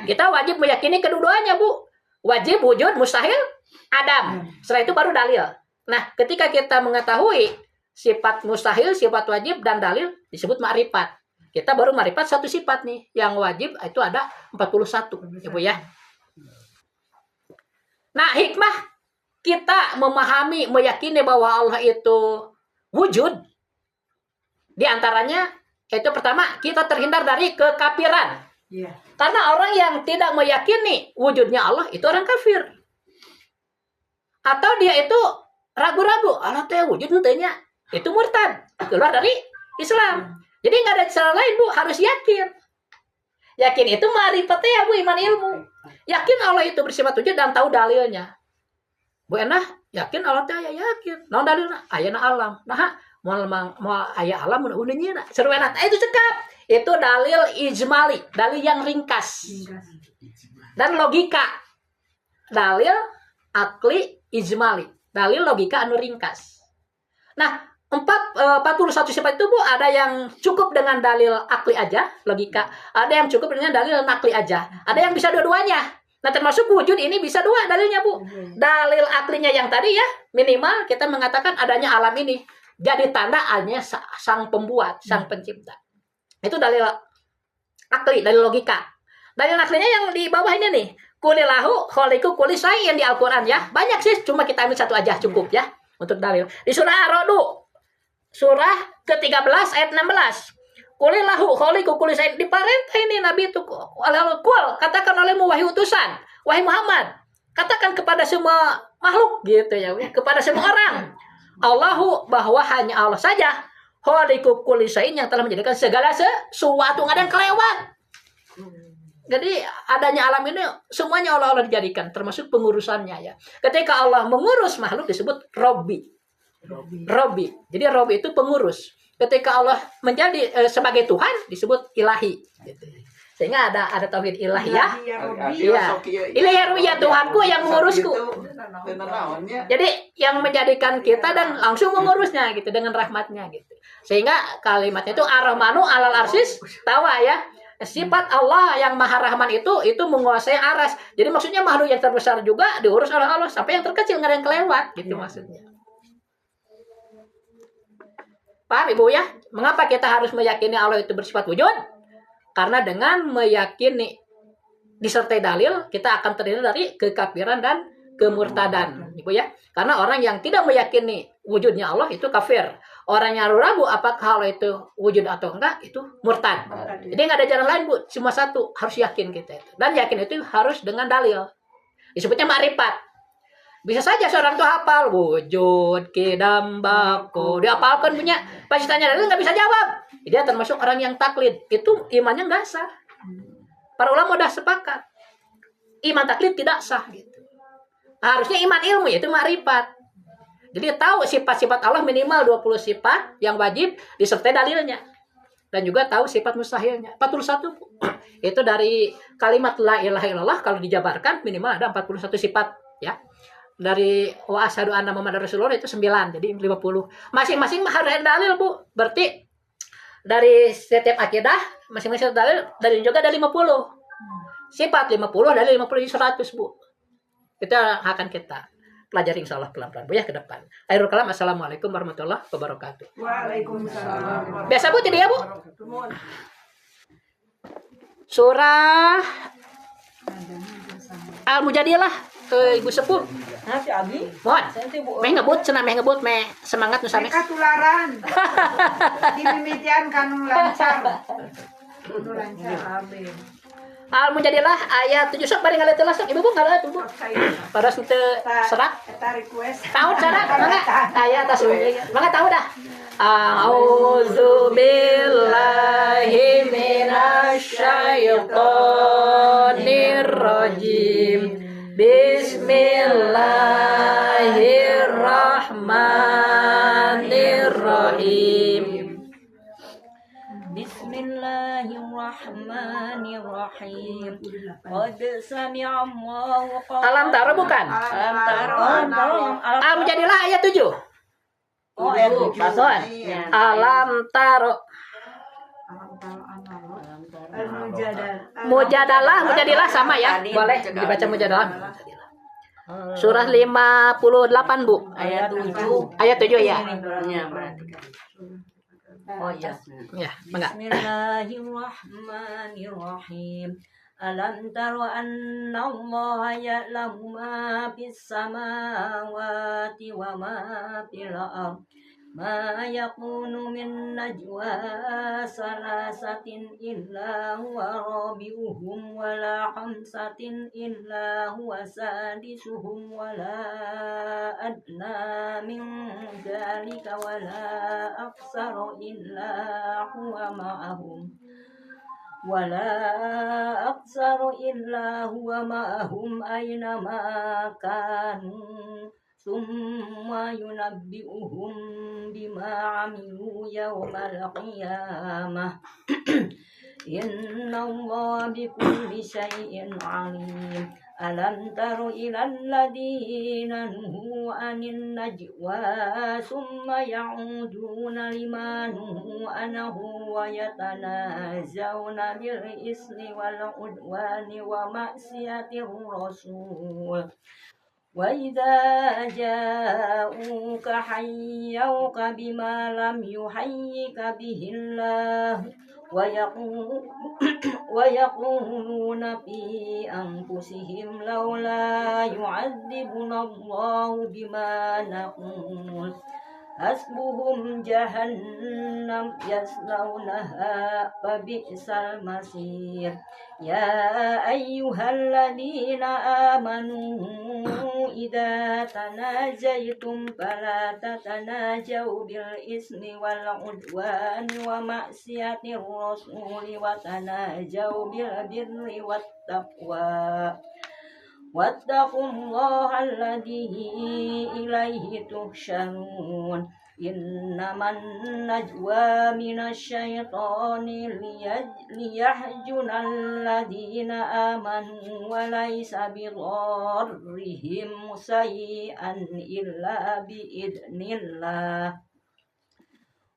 Kita wajib meyakini keduanya Bu. Wajib wujud, mustahil adam. Setelah itu baru dalil. Nah, ketika kita mengetahui sifat mustahil, sifat wajib, dan dalil, disebut ma'rifat. Kita baru ma'rifat satu sifat nih. Yang wajib itu ada 41. Ya Bu ya. Nah, hikmah kita memahami, meyakini bahwa Allah itu wujud, di antaranya itu pertama, kita terhindar dari kekafiran. Iya. Karena orang yang tidak meyakini wujudnya Allah itu orang kafir. Atau dia itu ragu-ragu, Allah teh wujud tanya, itu murtad, keluar dari Islam. Jadi nggak ada cara lain, Bu, harus yakin. Yakin itu ma'rifat ya, Bu, iman ilmu. Yakin Allah itu bersifat wujud dan tahu dalilnya. Bu Enah, yakin Allah teh ya yakin. Naon dalilna? Ayana alam. Nah, mau aya alam mun uneunya seru enak. Itu cekap. Itu dalil ijmali, dalil yang ringkas. Dan logika. Dalil akli ijmali, dalil logika anu ringkas. Nah, 41 sifat itu, Bu, ada yang cukup dengan dalil akli aja, logika. Ada yang cukup dengan dalil nakli aja. Ada yang bisa dua-duanya. Nah, termasuk wujud ini bisa dua dalilnya, Bu. Dalil aklinya yang tadi ya, minimal kita mengatakan adanya alam ini. Jadi tanda adanya sang pembuat, sang pencipta. Itu dalil akli, dalil logika. Dalil naklinya yang di bawah ini nih. Kulilahu khaliqu kulli syai'in di Al-Qur'an ya. Banyak sih, cuma kita ambil satu aja cukup ya untuk dalil. Di surah Ar-Ra'd surah ke-13 ayat 16. Kulilahu khaliqu kulli syai'in, diperintah ini Nabi itu kul, katakan olehmu wahai utusan, wahai Muhammad, katakan kepada semua makhluk gitu ya, kepada semua orang. Allahu, bahwa hanya Allah saja khaliqu kulli syai'in yang telah menjadikan segala sesuatu, nggak ada yang kelewat. Jadi adanya alam ini semuanya Allah dijadikan, termasuk pengurusannya ya. Ketika Allah mengurus makhluk disebut Robbi. Robbi. Jadi Robbi itu pengurus. Ketika Allah menjadi sebagai Tuhan disebut Ilahi. Gitu. Sehingga ada tauhid ilahiyah. Iya. Ilahiyah, Tuhanku yang mengurusku. Jadi yang menjadikan kita dan langsung mengurusnya gitu dengan rahmatnya gitu. Sehingga kalimatnya itu Ar-Rahmanu 'alal arsis tawa ya. Sifat Allah yang Maha Rahman itu menguasai aras. Jadi maksudnya makhluk yang terbesar juga diurus oleh Allah sampai yang terkecil nggak ada yang kelewat gitu maksudnya. Paham Ibu ya? Mengapa kita harus meyakini Allah itu bersifat wujud? Karena dengan meyakini disertai dalil kita akan terhindar dari kekafiran dan kemurtadan, Ibu ya. Karena orang yang tidak meyakini wujudnya Allah itu kafir. Orang yang ragu apakah Allah itu wujud atau enggak itu murtad. Jadi nggak ada jalan lain, Bu, cuma satu, harus yakin kita itu. Dan yakin itu harus dengan dalil. Disebutnya ma'rifat. Bisa saja seorang tuh hafal wujud kidam bako, dia hafalkan punya, pas ditanya dalil nggak bisa jawab. Dia termasuk orang yang taklid. Itu imannya nggak sah. Para ulama udah sepakat. Iman taklid tidak sah gitu. Harusnya iman ilmu yaitu ma'rifat. Jadi tahu sifat-sifat Allah minimal 20 sifat yang wajib disertai dalilnya. Dan juga tahu sifat mustahilnya. 41 itu dari kalimat la ilaha illallah kalau dijabarkan minimal ada 41 sifat ya. Dari wa asyhadu anna Muhammadar Rasulullah itu 9, jadi 50. Masing-masing harus ada dalil, Bu. Berarti dari setiap akidah masing-masing dalil juga ada 50. Sifat 50 dari 50 jadi 100, Bu. Itu akan kita pelajari insyaallah pelan-pelan Bu ya ke depan. Akhirul kalam, assalamualaikum warahmatullahi wabarakatuh. Waalaikumsalam. Biasa Bu jadi ya Bu. Surah Al-Mujadilah Ibu Sepuh. Nanti Abi. Mohon. Meh ngebut cenah meh ngebut meh semangat nu sanes. Mereka tularan. Dimimitian kanu lancar. Nu lancar. Amin. Al-Mujadilah ayat 7 sok bari ngaleut sok Ibu Bu ngaleut Bu. Pada teu serak. Eta request. Tahu cara mangga ayat tas mangga tahu dah. A'udzu billahi minasyaitonir rajim. Bismillahirrahmanirrahim. Bismillahirrahmanirrahim. Qad sami'a Allahu qawla. Alam taro bukan? Alam taro. Al-Mujadilah ayat 7. Oh, Ibu, Mohon. Alam taro. Mujadalah sama ya. Boleh dibaca mujadalah. Surah 58 Bu. Ayat 7. Ayat 7 ya. Ya, berarti. Oh ya. Ya, enggak. Bismillahirrahmanirrahim. ألم تر أن الله يعلم ما في السماوات وما في الأرض ما يكون من نجوى ثلاثة إلا هو رابعهم ولا خمسة إلا هو سادسهم ولا أدنى من ذلك ولا أكثر إلا هو معهم أينما كانوا ثم ينبئهم بما عملوا يوم القيامة إن الله بكل شيء عليم ألم تر إلى الذين نهوا عن النجوى ثم يعودون لما نهوا عنه ويتنازعون بالإثم والعدوان ومعصية الرسول وإذا جاءوك حيوك بما لم يحيك به الله ويقولون في أنفسهم لولا يعذبنا الله بما نقول حسبهم جهنم يصلونها فبئس المصير يا أيها الذين آمنوا إذا تناجيتم فلا تتناجوا بالإثم والعدوان ومعصية الرسول وتناجوا بالبر والتقوى واتقوا الله الذي إليه تحشرون إنما النجوى من الشيطان ليحزن الذين آمنوا وليس بضارهم شيئا إلا بإذن الله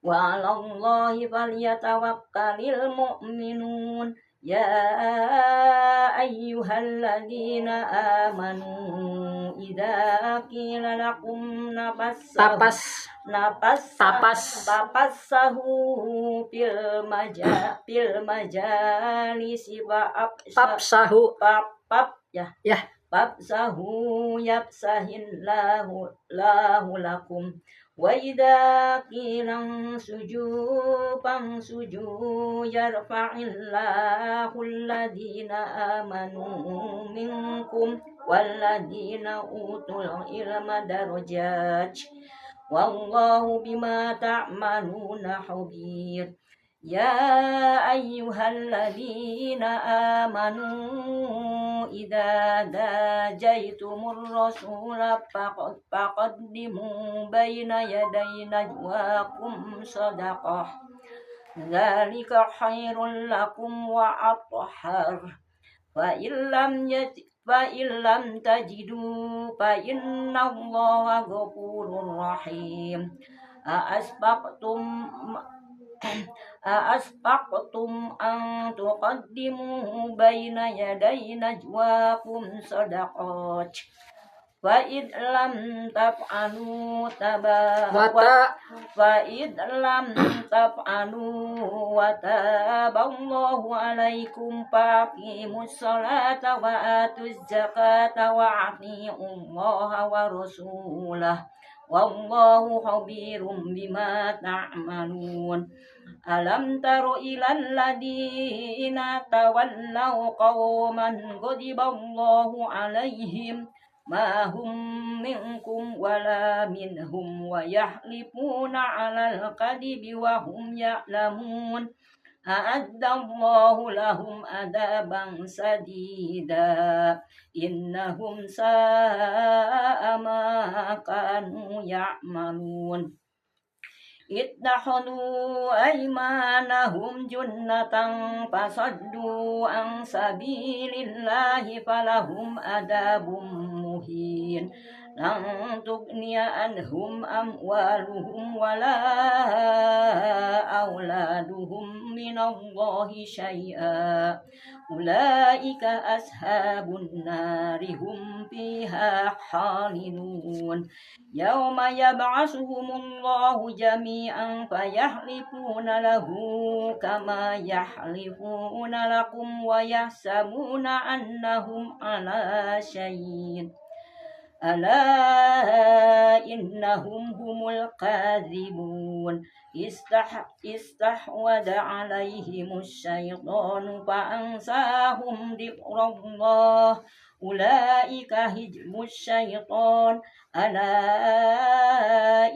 وعلى الله فليتوكل المؤمنون يا أيها الذين آمنوا إذا قيل لكم تفسحوا في المجالس فافسحوا يفسح الله لكم وإذا قيل انسجوا فانسجوا يرفع الله الذين آمنوا منكم والذين أوتوا العلم درجات والله بما تعملون خبير يا أيها الذين آمنوا إذا ناجيتم الرسول فقدموا بين يدي نجواكم صدقة ذلك خير لكم وأطهر فإن لم تجدوا فإن الله غفور رحيم أأسبقتم أن تقدموا بين يدي نجواكم صدقات فإذ لم تفعلوا وتاب الله عليكم فأقيموا الصلاة وآتوا الزكاة وأطيعوا الله ورسوله والله خبير بما تعملون ألم تر إلى الذين تولوا قوما غضب الله عليهم ما هم منكم ولا منهم ويحلفون على الكذب وهم يعلمون أعد الله لهم عذابا شديدا إنهم ساء ما كانوا يعملون اتخذوا أيمانهم جنة فصدوا عن سبيل الله فلهم عذاب مهين لن تغني عنهم أموالهم ولا أولادهم من الله شيئا أولئك أصحاب النار هم فيها خالدون يوم يبعثهم الله جميعا فيحلفون له كما يحلفون لكم ويحسبون أنهم على شيء ألا إنهم هم الكاذبون استحوذ عليهم الشيطان فأنساهم ذكر الله أولئك حزب الشيطان ألا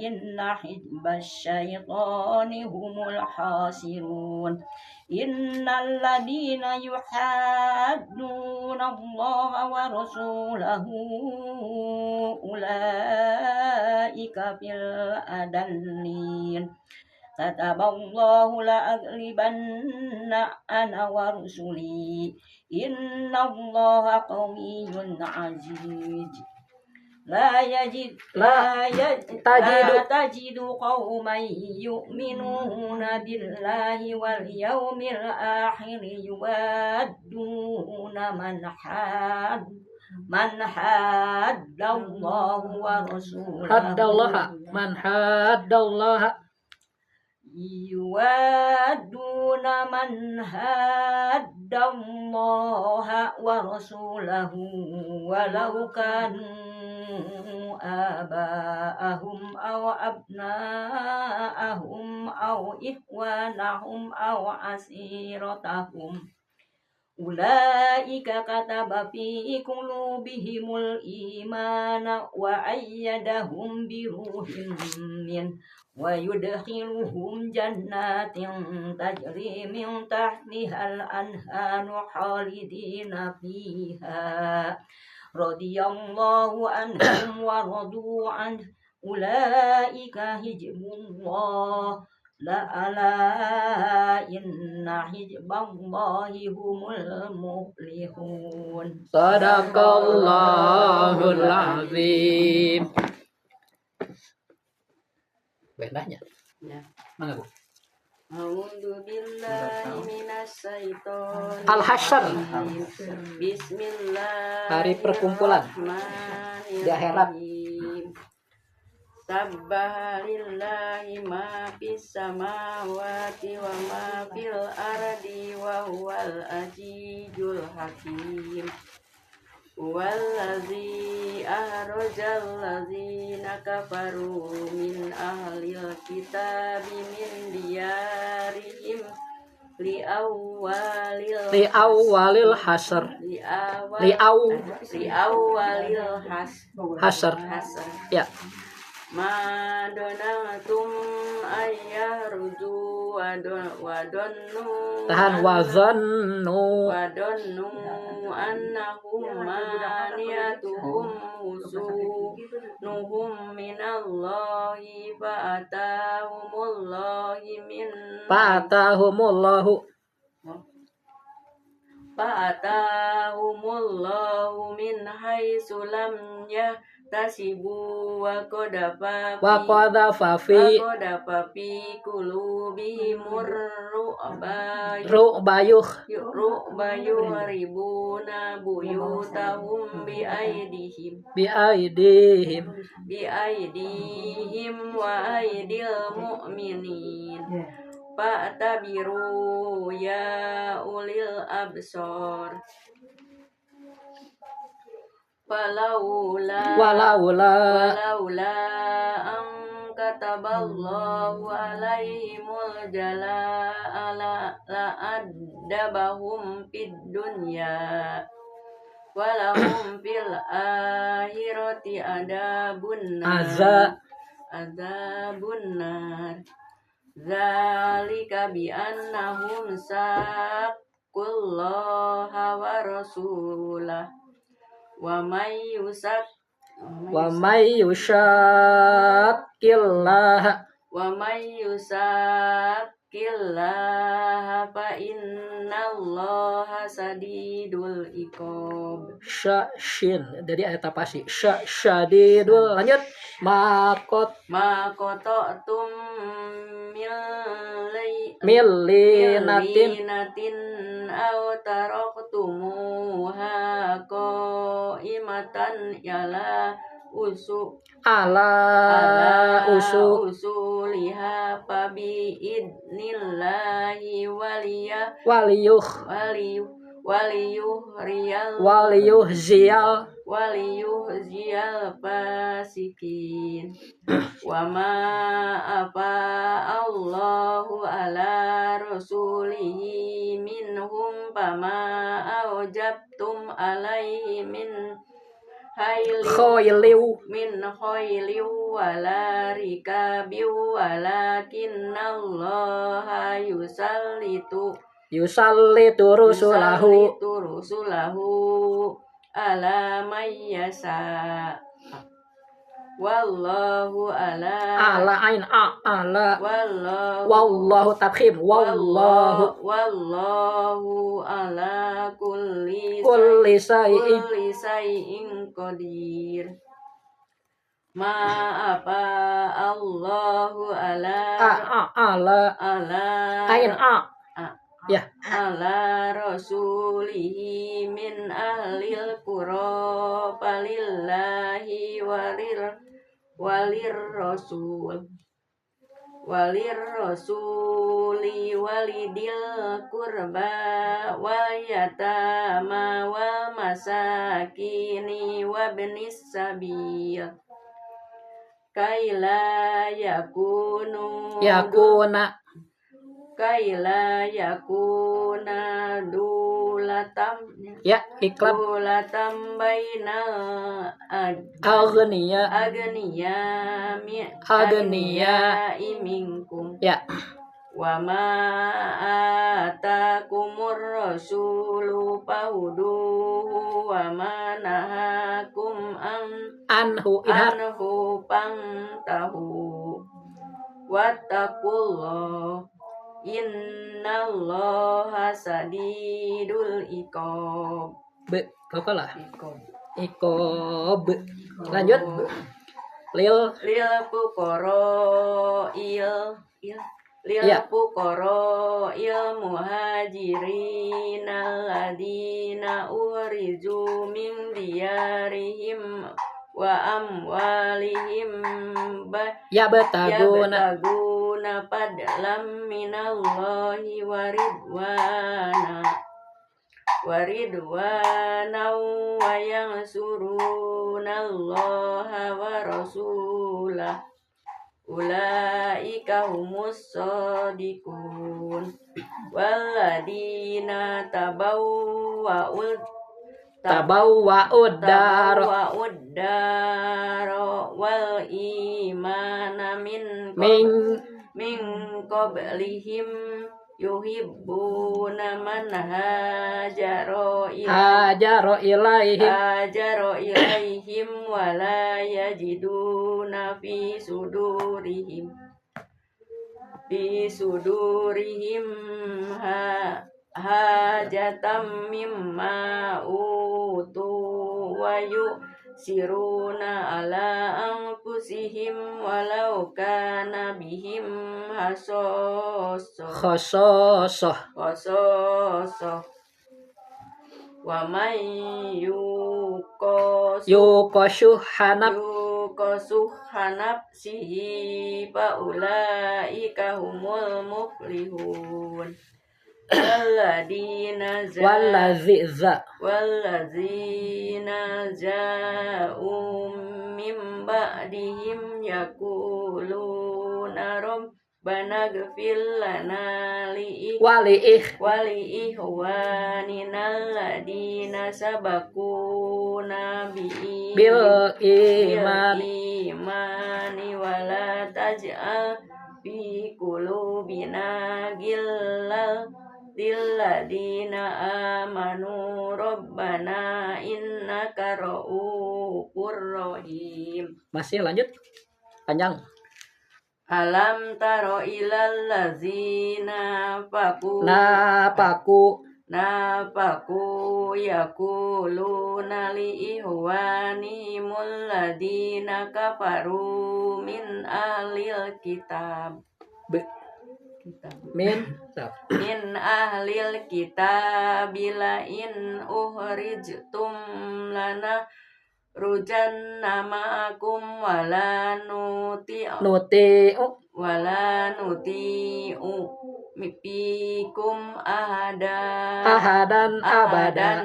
إن حزب الشيطان هم الخاسرون إن الذين يحادون الله ورسوله أولئك في الأذلين كتب الله لأغلبن أنا ورسلي إن الله قوي عزيز لا تجد قوما يؤمنون بالله واليوم الآخر يوادون من حاد الله ورسوله يوادون من حاد الله ورسوله ولو كانوا آباءهم أو أبناءهم أو إخوانهم أو عشيرتهم أولئك كتب في قلوبهم الإيمان وأيدهم بروح منه ويدخلهم جنات تجري من تحتها الأنهار خالدين فيها رضي الله عنهم ورضوا عنه أولئك حزب الله ألا إن حزب الله هم المفلحون Sadaqallahul azim. Bedanya. Ya. Mana Bu? A'udzu billahi minasyaitonir Al-Hasyr. rajim. Bismillahirrahmanirrahim. Hari perkumpulan di akhirat. Sabbaha lillahi ma fis samawati wa ma fil ardi wa huwal azizul hakim. Wallazi ahrajal ladzina kafaru min ahlil kitabi min diyarihim li awwalil hasr. Ya. Ma donatum ayyarju wadonnu Tahan wazannu annahum maniyatuhum usunuhum minallahi fa'atahumullahu min haitsu lam yahtasibu wa qadafa fi qulubihimur ru'bayuh ribuna buyutahum biaidihim wa aidil mu'minin fa'tabiru ya ulil absar walaula an kataballahu alaihimul jalaa la'addabahum fid dunya walahum fil akhirati adabun nar zalika bi annahum saqullaha wa rasulah wa may yushaqqillah Wa may yusaqillaha fa innallaha sadidul iqab. Shin. Jadi ayat apa sih? Syadidul. Lanjut. Ma qata'tum Millinatin millinatin aw taraktumuha qa'imatan ala ala usuliha fa bi idnillahi waliyuhziyal fasikin. Wa ma apa Allahu ala rasulihi minhum fama aujabtum alaihi min khoiliu wala rikabiu walakinallaha yusallitu rusulahu ala may yasha. Wallahu ala ain ala wallahu tabkhim wallahu ala kulli syai'in qadir. Ma apa Allahu ala ain ya ala rasulihi min ahlil qura falillahi walir rasuli walidil qurba wal yatama wal masakini wabnis sabil kaila yakuna dulatam ya iklam dulatam bainal agniya minkum ya wa ma atakumur rasulu fahuduhu wa ma nahakum anhu pantahu wattaqullah innallaha sadidul iqab. Kalah ikob. Lanjut. Lil fuqara muhajirin alladina uriju min diyarihim wa amwalihim yabtaguna fadlam minallahi waridwana wa yansurunallaha wa rasulah ulaika humus shadiqun walladina tabawwa'ud daro wal imana min qablihim yuhibbuna man hajaro ilaihim wala yajiduna fi sudurihim hajatam mimma utu wa yusiruna ala anfusihim walau kana bihim khasasah wa man yuqashuha nafsihi fa ulaika humul muflihun. Walladzina ja'u min ba'dihim yaquluna rabbana ighfir lana wali ihwanina alladina sabaquna bil imani wala taj'al fi qulubina ghillal lilladina amanu rabbana innaka ra'ufur rahim. Masih lanjut panjang. Alam taro ilal lazina napaku yakuluna li ihwanihimul ladina kafaru min ahlil kitab min min ahlil kitab bila in uhrijtum lana rujan namakum wala nuti'u mipikum ahadan abada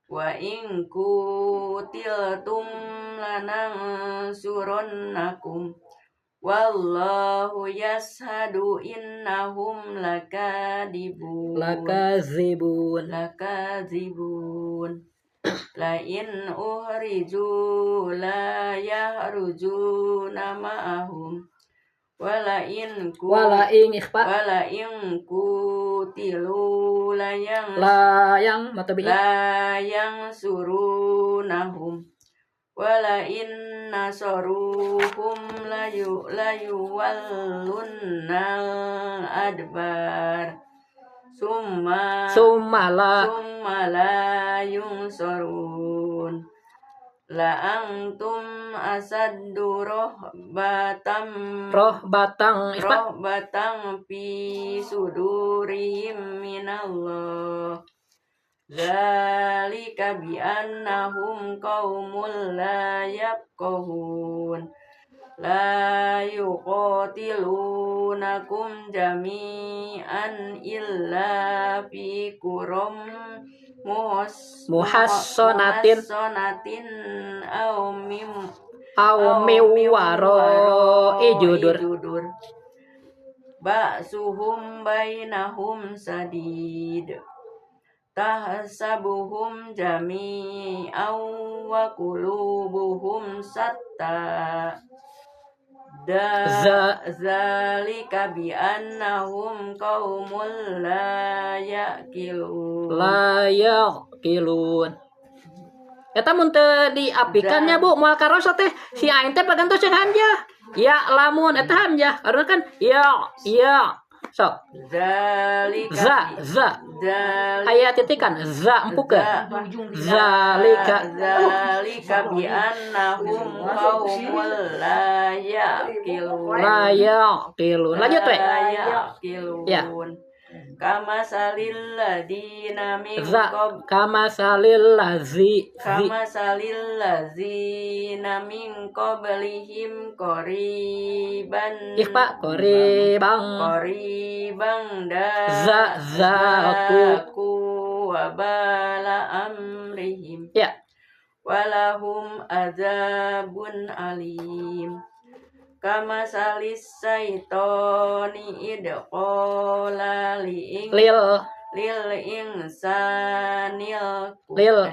wa in kutiltum lanansurunnakum wallahu yashhadu innahum lakadzibun la in uhriju la yahrujuna ma'ahum wala in kutilu la yang surunahum wala in nasaruhum la yuwallunnal adbar summa la yunsarun la antum asaddu rohbatang fi sudurihim minallah zalika bi annahum qaumul la yafqahun la yuqatilunakum jami'an illa fi quram muhassanatin aw wara'i judur ba'suhum bainahum sadid tahsabuhum jami'an wa qulubuhum satta zalika bi annahum qaumul la yaqilun. Eta mun teu diapikannya Bu moal karosa teh si aing teh pagantos jeung hamzah. Ya lamun eta hamzah karena kan ya sok zalika aya titikan za empukeun zalika bi annahum qaumul la yaqilun lanjut we ya kama salil ladina min qablihim qoriban zaku wabala amrihim ya walahum azabun alim kama salis saitoni idqala lil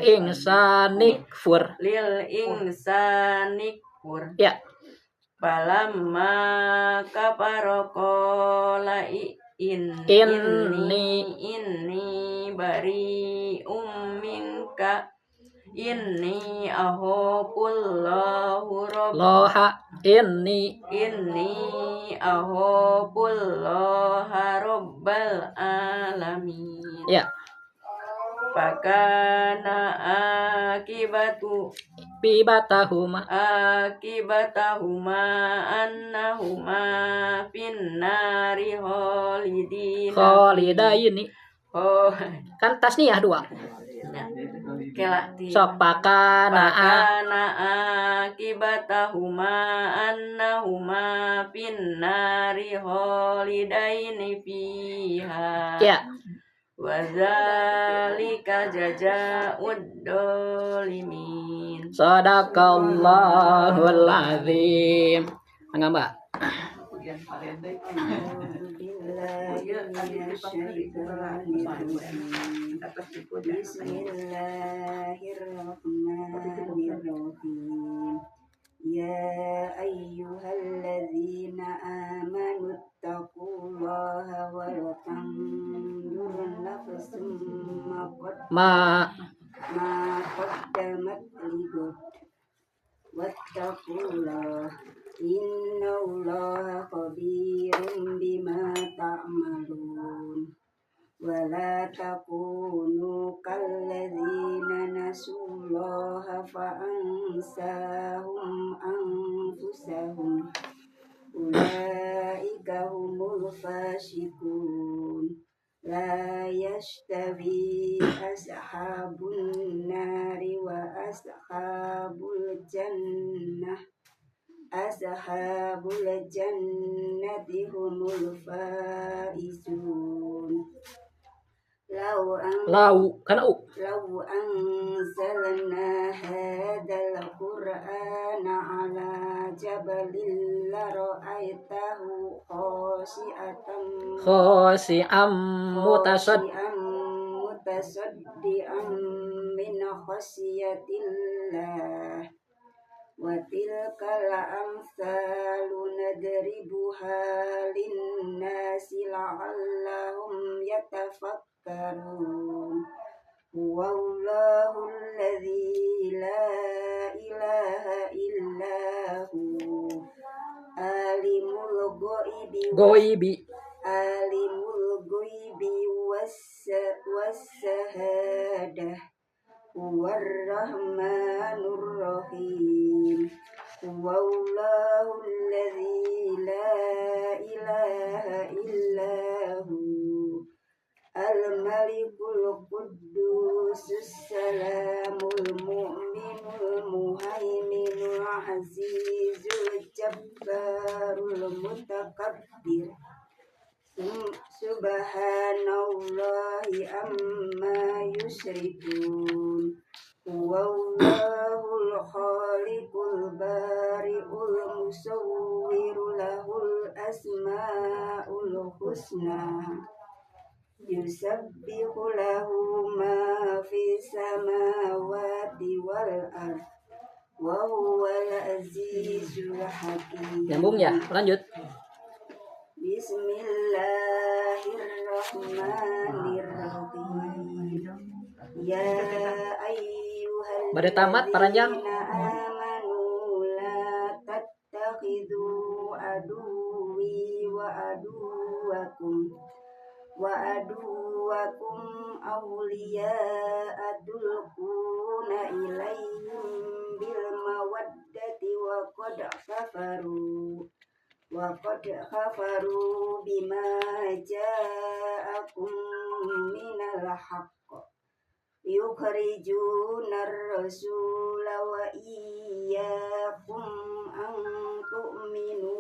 insani kfur ya palamma kafarokola inni bari minka inni ahobullahu rabbal alamin ya fakana akibatahuma annahuma finnari kholidaini kan tasniyah dua sok pakana akibatahuma annahuma finnari kholidaini fiha ya wazalika jazaa'ud dolimin sadaqallahul azim angga Mbak Bismillahirrahmanirrahim. Ya ayyuhalladzina amanu taqullaha wa la tanzur nafsum ma qaddamat ligad wattaqullah أنساهم أنفسهم أولئك هم الفاسقون لا يستوي أصحاب النار وأصحاب الجنة أصحاب الجنة هم الفائزون لو أنزلنا هذا القرآن على جبل لرأيته خاشعا متصدعا من خشية الله وتلك الأمثال نضربها للناس لعلهم يتفكرون هو الله الذي لا إله إلا هو عالم الغيب والشهادة هو الرحمن الرحيم هو الله الذي لا إله إلا هو الملك القدوس السلام المؤمن المهيمن العزيز الجبار المتكبر سبحان الله عما يشركون هو الله الخالق البارئ المصور له الأسماء الحسنى يسبح له ما في السماوات والأرض وهو العزيز الحكيم. Nyambung ya, lanjut. Bismillahirrahmanirrahim. Ya Pada tamat panjang. amanu la tattakhidhu aduwi wa aduwakum awliya'a tulquna ilaihim bil mawaddati wa qad kafaru bima ja'akum minal haqq yukhrijuna ar-rasula wa iyyakum an tu'minu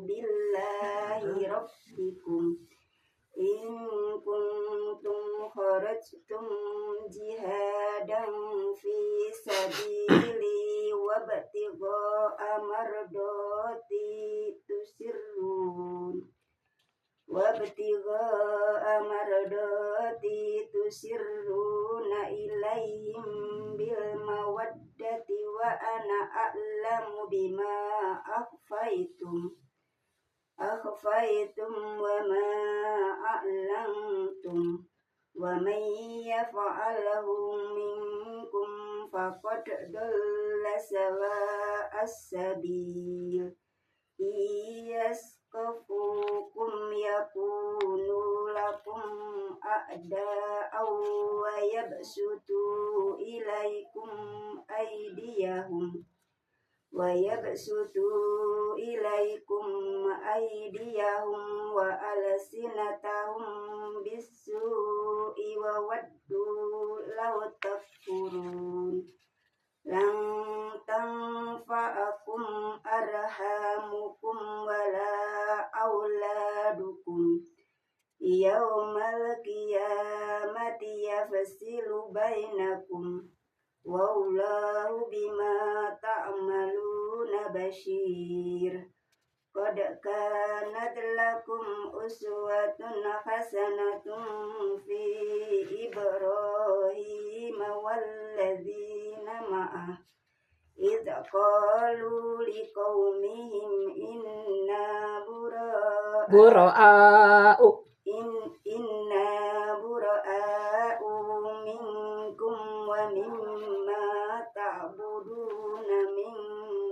billahi rabbikum in kuntum kharajtum jihadan fi sabili wabtigha'a mardati tusirruna ilaihim bil mawaddati wa ana a'lamu bima akhfaytum wa ma a'lantum wa man yaf'alhu minkum faqad dalla sawa'as sabil iyasqafukum yakunu lakum a'da'aw wa yabsutu ilaikum aydiyahum wa alsinatahum bis-su'i wa waddu law takfurun lan tanfa'akum arhamukum wala auladukum yaumal qiyamati yafsilu bainakum wallahu bima ta'maluna bashir. Qad kanat lakum uswatun hasanatun fi Ibrahim walladzina ma'ah idh qalu liqaumihim inna bura'a'u minkum wa mimma ta'buduna min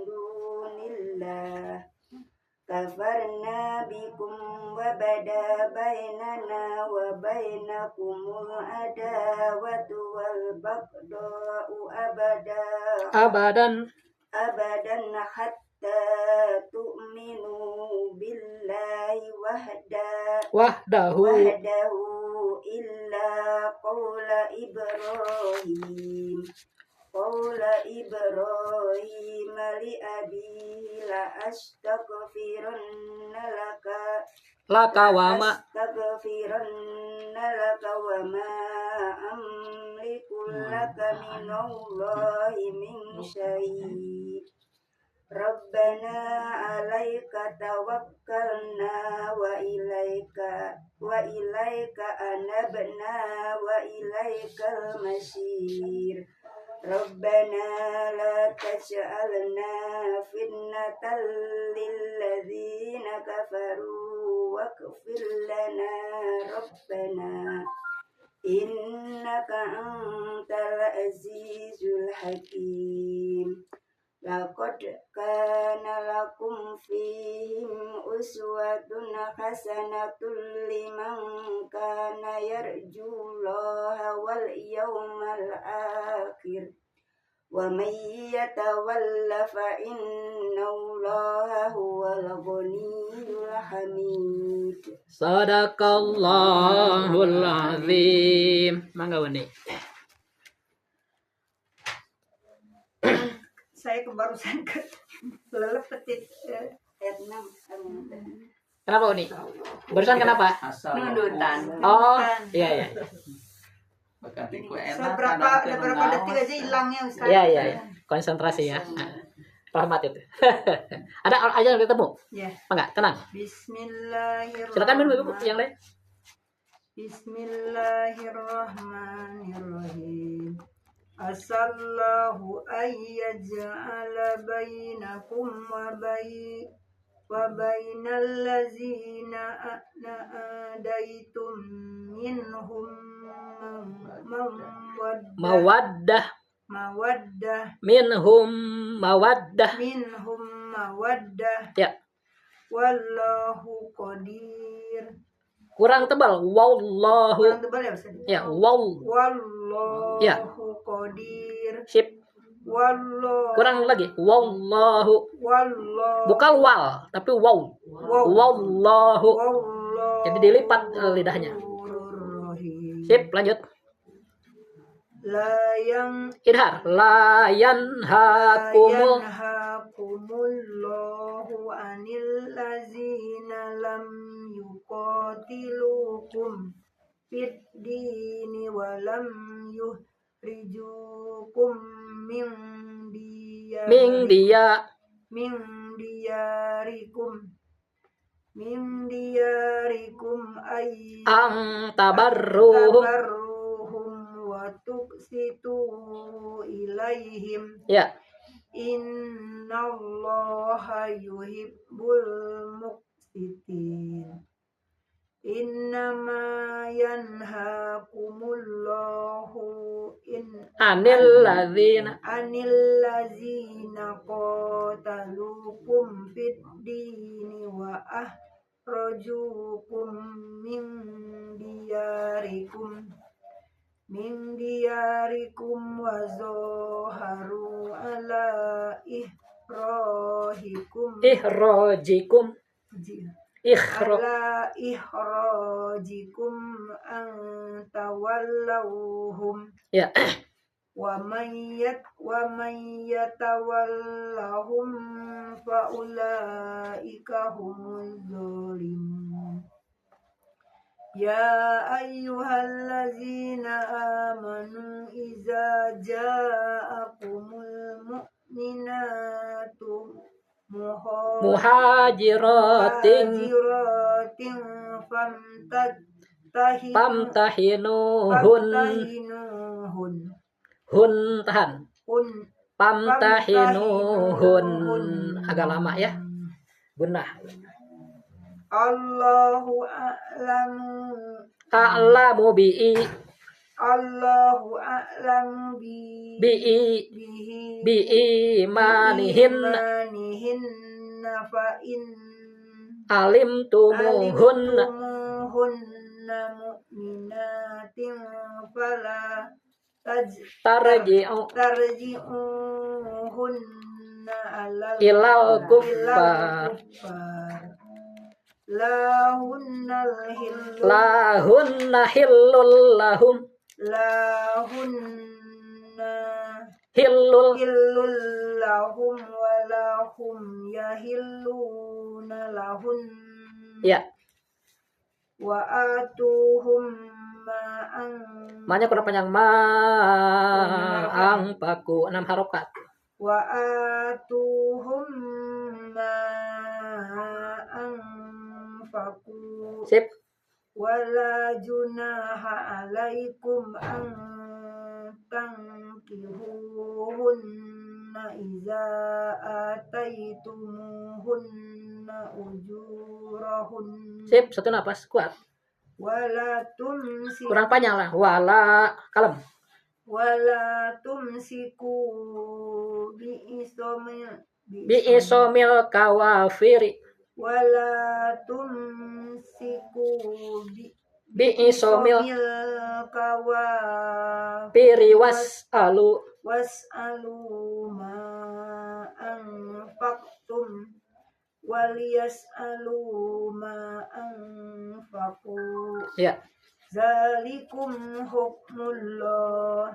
dunillah kafarna bikum wa bada bainana wa bainakumul adawatu wal baghda'u abadan abadan hatta tu'minu billahi wahdahu illa qawla Ibrahim li abihi la astaghfiranna laka wa ma amliku laka minallahi min syai' Rabbana alaika tawakkalna wa ilaika anabna wa ilaikal masir Rabbana la taj'alna fitnatan lilladzina kafaru waghfir lana Rabbana innaka antal azizul hakim Laqad kana lakum fihim uswatun hasanatun liman kana yarjullaha wal yawmal akhir wa may yatawalla fa innallaha huwal ghaniyyul hamid. Sadaqallahul azim. Mangga Wandi. Saya kebarusan lelepetit Ayat 6. Kenapa Uni? Barusan kenapa? Asal Nundutan. Oh, iya. Berarti ku enak seberapa kadang detik aja hilangnya Ustaz. Iya. Konsentrasi ya. Rahmat itu. Ada aja yang ketemu? Ya. Enggak, tenang. Bismillahirrahmanirrahim. Silakan minum Ibu yang lain. Bismillahirrahmanirrahim. Asallahu ayyaj'ala bainakum wa bainal ladzina adaitum minhum mawaddah minhum mawaddah. Ya, wallahu qadir. kurang tebal. Wallahu. Kurang tebal ya Ustaz? Ya, Wallahu Ya. qadir. Sip. Wallahu. Kurang lagi. Wallahu. Bukan wal, tapi waw. Wallahu. Wallahu. Jadi dilipat lidahnya. Sip, lanjut. La yang Idhar. La yanhakumul yanhakumullahu anil lazina lam yuqatilukum fid dini wa lam yuhrijukum min diyarikum ay ang tabarruhum. wa tuqsitu ilaihim Ya. innallaha yuhibbul muqsitin. Innama yanhakumullahu Anil ladzina qatalukum fid dini wa akhrajukum min diyarikum wa zaharu ala ihrajikum ala ihrajikum an tawallahum. Ya. Wa man yatawallahum fa ulaika humuz zalimun. Ya ayyuhallazina amanu iza ja'akumul mu'minatu muhajiratin pamtahinuhun agak lama ya gunnah. Allahu a'lamu bi imanihin fa in alimtumuhunna mu'minatin fala tarji'uhunna ilal kuffar lahunna hillul lahum hillul lahum walahum yahilluna lahun ya wa atuhum ma'an maknya kurang panjang ma'ang paku 6 harokat wa atuhum ma'an faku sip wala junaha alaikum an tankihuhunna iza ataitumuhunna ujurahun sip satu napas kuat wala tumsiku kurang panjang lah wala kalem wala tumsiku bi'isomil kawafiri wala tumsiku bi'isomil kawafiri was'alu was'alu ma anfaqtum waliyas'alu ma anfaqu ya zalikum hukmullah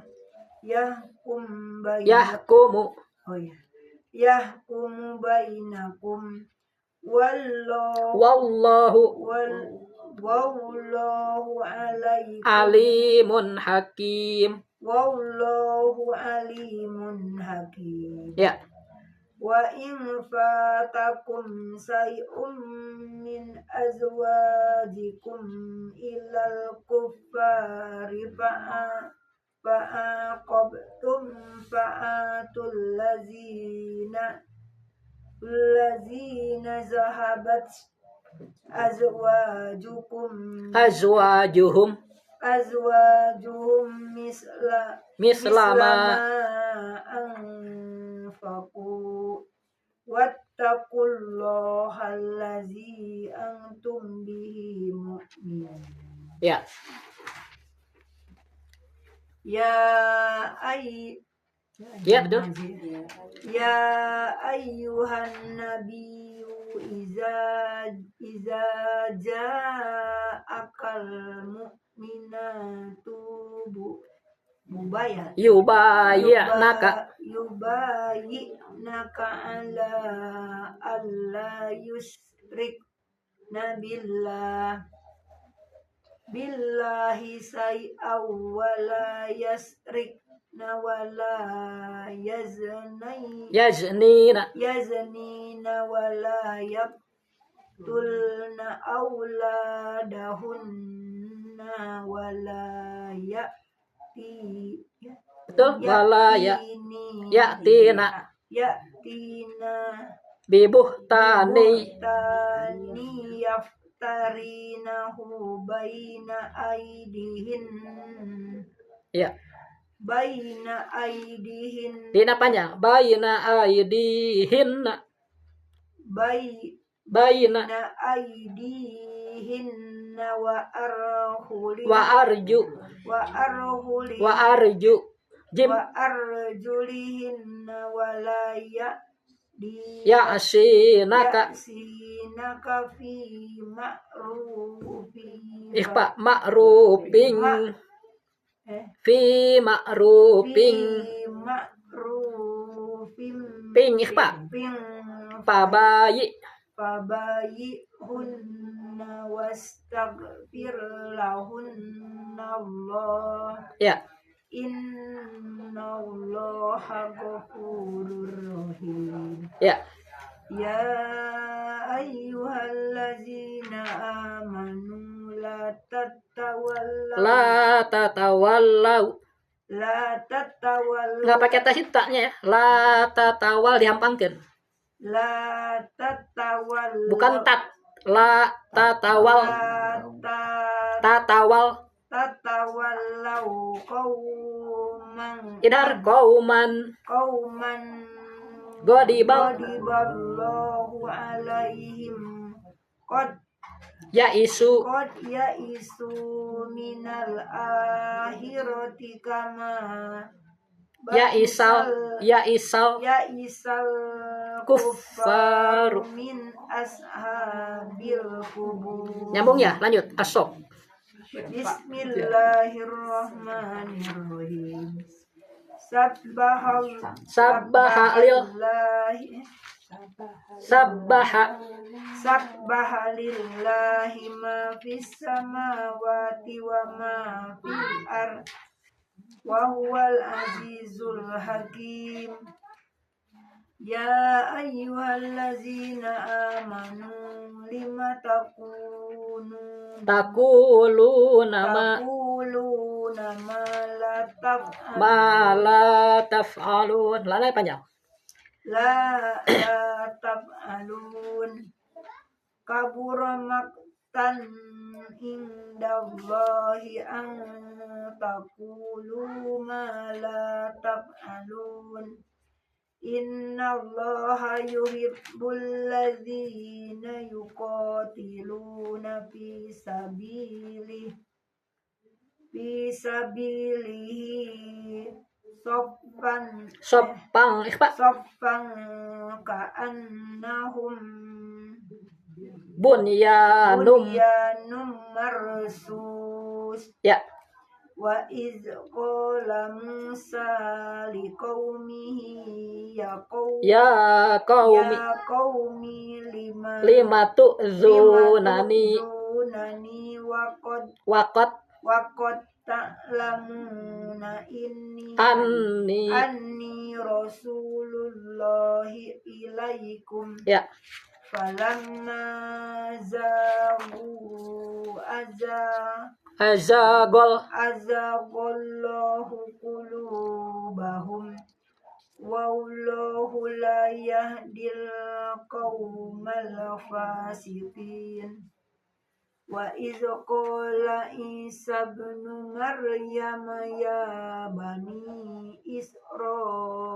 yahkum yahkumu oh ya yahkum bainakum wallahu wallahu alaikum alimun hakim wallahu alimun hakim ya wa in fatakum say'un min azwajikum ilal kuffari fa'aqabtum fa'atul lazina zahabat azwajuhum mislama anfaqu wattaqullaha allazi antum bihi mu'minun ya ya betul ya ayyuhan nabiyyu iza ja'akal mu'minatu yubayyinaka ala alla yusrikna billahi say'aw wala yasrikna wala yaznina wala yaqtulna auladahunna wala betul wala yatina bibuhtani yaftarinahu baina aidihin dina panjang baina aidihin wa arjulihinna wala ya'sinaka fi ma'rufin fi ma'rufin ping fabayyihunna wastaghfir lahunna Allah ya innallaha ghafurur rahim ya ayyuhallazina amanu la tatawallau nggak pakai tasitanya ya la tatawal dihampangkan la tatawal bukan tat la tatawal tatawallau idar qauman Ghadiballahu alaihim qad yaisu minal akhirati kama Ya isal ya isal Kuffaru. min ashabil kubur. Nyambung ya, lanjut. Asok. Bismillahirrahmanirrahim. Sabbaha lillahi ma fis samawati wa ma fil ard wa huwal azizul hakim. Ya ayyuhallazina amanu lima Takuluna ma la taf'alun. Lalai panjang. La taf'alun. Kabura maktan indallahi an taqulu ma la taf'alun. Innallaha yuhibbul ladzina yuqatiluna fi sabilihi Soppang ka'annahum bunyanum. marsus. Ya. Wa iz qala Musa liqaumihi ya qaumi lima tu'zunani waqad ta'lamuna anni rasulullahi ilaikum. Ya. Falamma zagu azagollahu qulubahum wallahu la yahdil qaumal fasiqin. Wa iz qala Isa ibnu Maryam ya bani Israila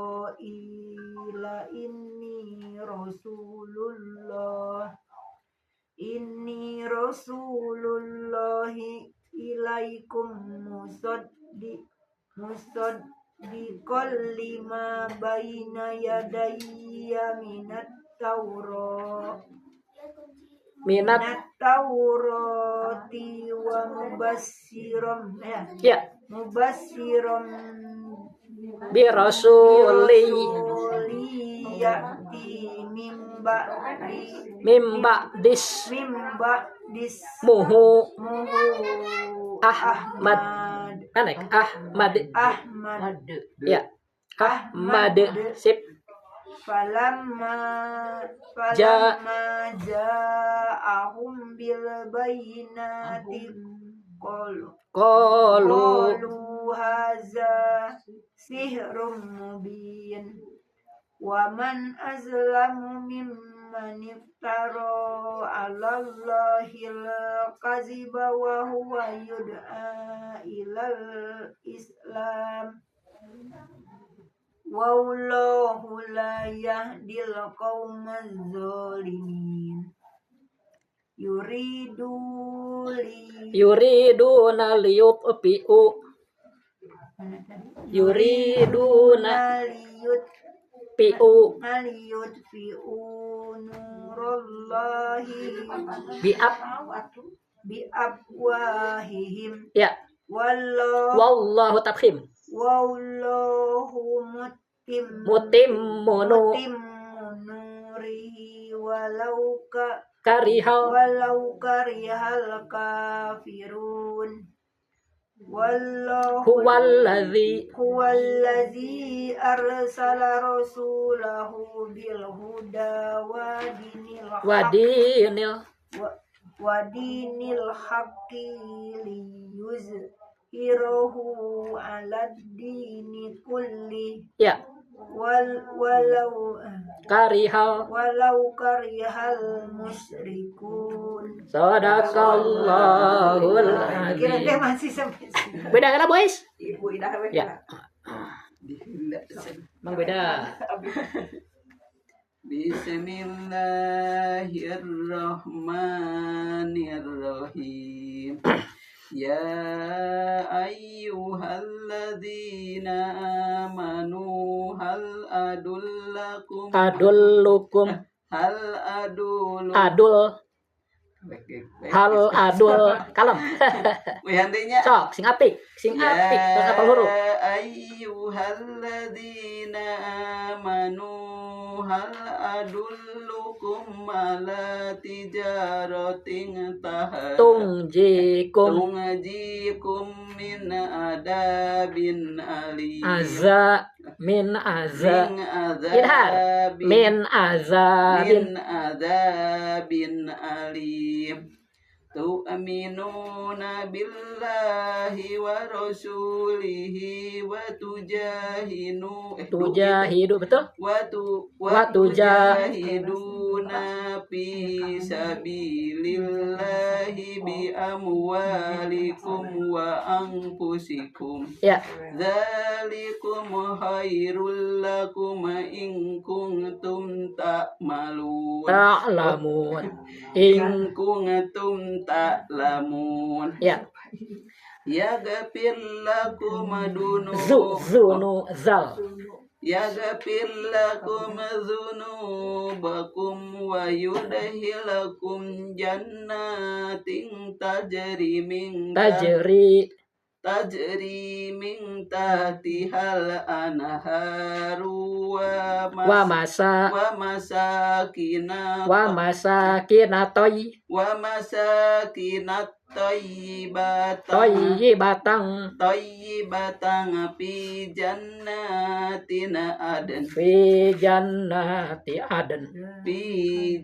inni rasulullahi ilaikum musaddiqan lima baina yadayya minat Taurati wa mubassiram bi rasuli ya'ti mimba dis muhu Ahmad ya Ahmad sip. Falamma ja'ahum bil bayyinati qalu hadza sihrun mubin. Wa man azlamu mimman iftara 'ala Allahil kaziba wa huwa yud'a ilal Islam. Wallahu la yahdil qaumaz zalimin. Yuriduna liyutfi'u nurallahi biafwahihim. Ya. Wallahu tafkhim. Wallahu mutimmu nurihi walau karihal kafirun. Wallahu huwallazi arsala rasulahu bil huda wa dinil haqqi liyuzhirahu 'alad dini kulli. Ya. Walau karihal musyrikun. Sadaqallahul azim. Kira-kira masih sampai sini. Beda kan boys? Ibu dah Ya. Mang beda. Bismillahirrahmanirrahim. Ya ayyuhalladzina amanu adullukum hal adulu adul hal adul kalem. wihandinya Sok sing apik terus apa huruf? ayyuhalladzina amanu hal adullukum ala tijaratin Tungjikum tunjikum min adabin alim min azabin alim tu'minuna billahi wa rasulihi wa tujahidu betul? wa tujahiduna fi sabilillahi bi amwalikum wa anfusikum Ya. dzalikum khairul lakum in kuntum ta'malun Ta'lamun. in kuntum ta'lamun Ya. yaghfir lakum Zal. yaghfir lakum dzunubakum wa yudkhilakum jannatin tajri min tahtihal anharu Wa masakinat Toyibatan fi jannatin aden fi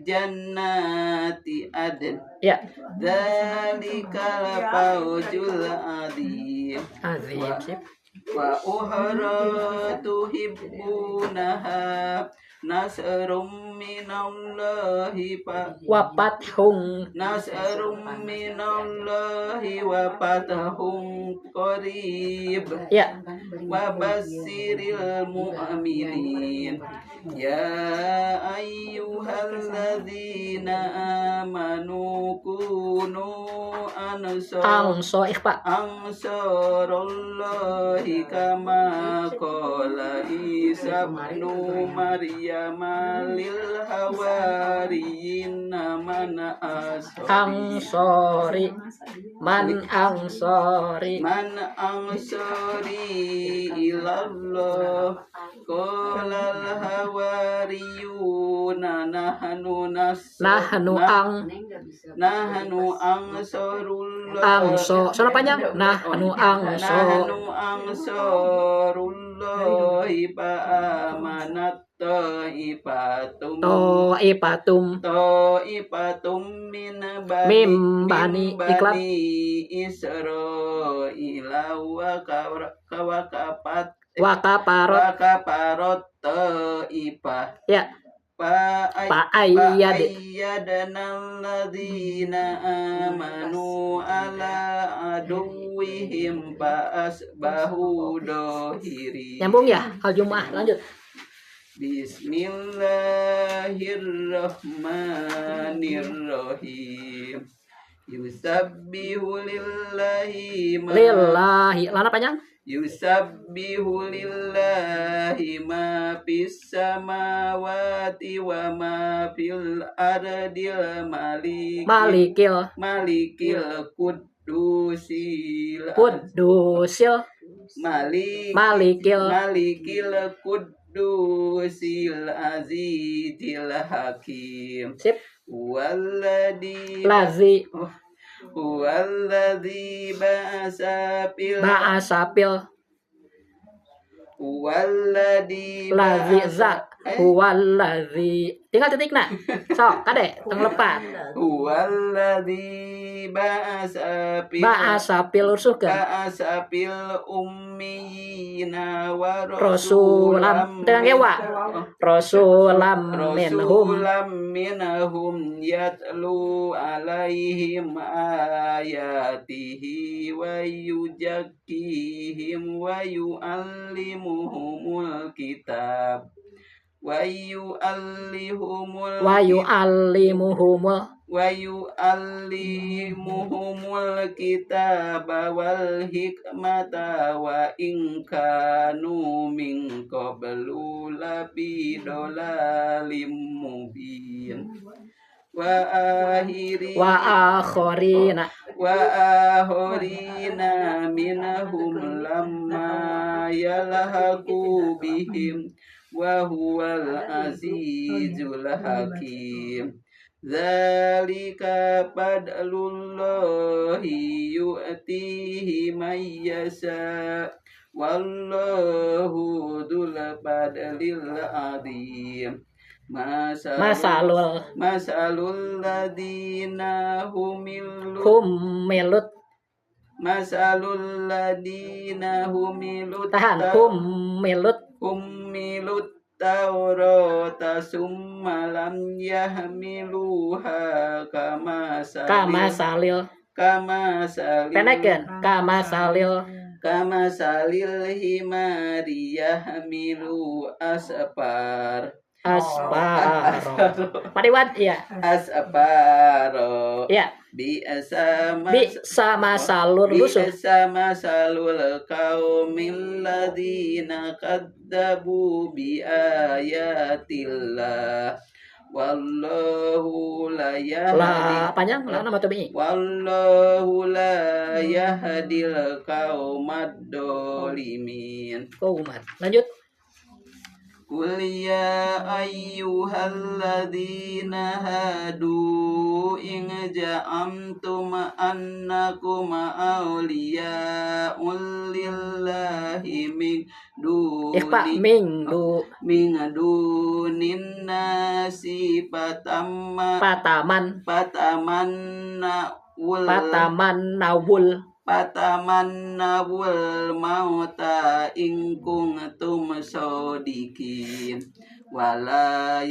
jannati aden. Ya. Dzalikal fawzul adzim Sip. wa ukhra tuhibbunaha nasrum minallahi nasrum minallahi wa fathun qarib Ya. wa basyiril mu'minin ya ayyuhalladzina amanu kunu ansarallahi kama qala Isa ibn Maryam lil hawariyin man ansori ilallah qala al hawariyuna nahnu ansarullah Sono panjang. Nahnu ansarullah fa amanat Ta'ifatum min bani Israila wa kaparot ta'ifah Ya. Fa'ayyadna alladzina amanu ala aduwwihim fa'asbahu dohiri. Nyambung ya? Hal Jumat. Lanjut. Bismillahirrahmanirrahim. Yusabbihu lillahi Lana panjang? Yusabbihu lillahi ma fis samawati wa ma fil ardil malikil qudusil qudusil azizil hakim. Sip. Walladzi Huwallazi tinggal titik nak. Sok kade teng lepat. Huwallazi ba'asa fil ummiyina wa rasulam dengan kewa. Rasulam minhum yatlu alaihim ayatihi wa yuzakkihim wa yu'allimuhumul kitab wa yu'allimuhumul wa yu'allimuhumul kitaba wal hikmata wa in kanu min qablu lafi dhalalim mubin wa akhirina minhum lamma yalhaqu bihim wa huwal azizul hakim Zalika fadlullahi yu'tihi man yasha wallahu dzul fadlil adzim masalul ladina humilut humilut Taurata summa lam yahmiluha kama salil himari yahmilu asfaro Padiwan ya asfaro ya biasa masalul rusul qaumil ladina kadzabu bi ayatillah wallahu la yahdi panjang nama tabi'i wallahu la yahdil qaumad dolimin. Lanjut. Qul ya ayyuhalladzina hadu in ja'amtum annakum awliya'un lillahi min dunin nasi patamannawul mauta in kuntum shodiqin wala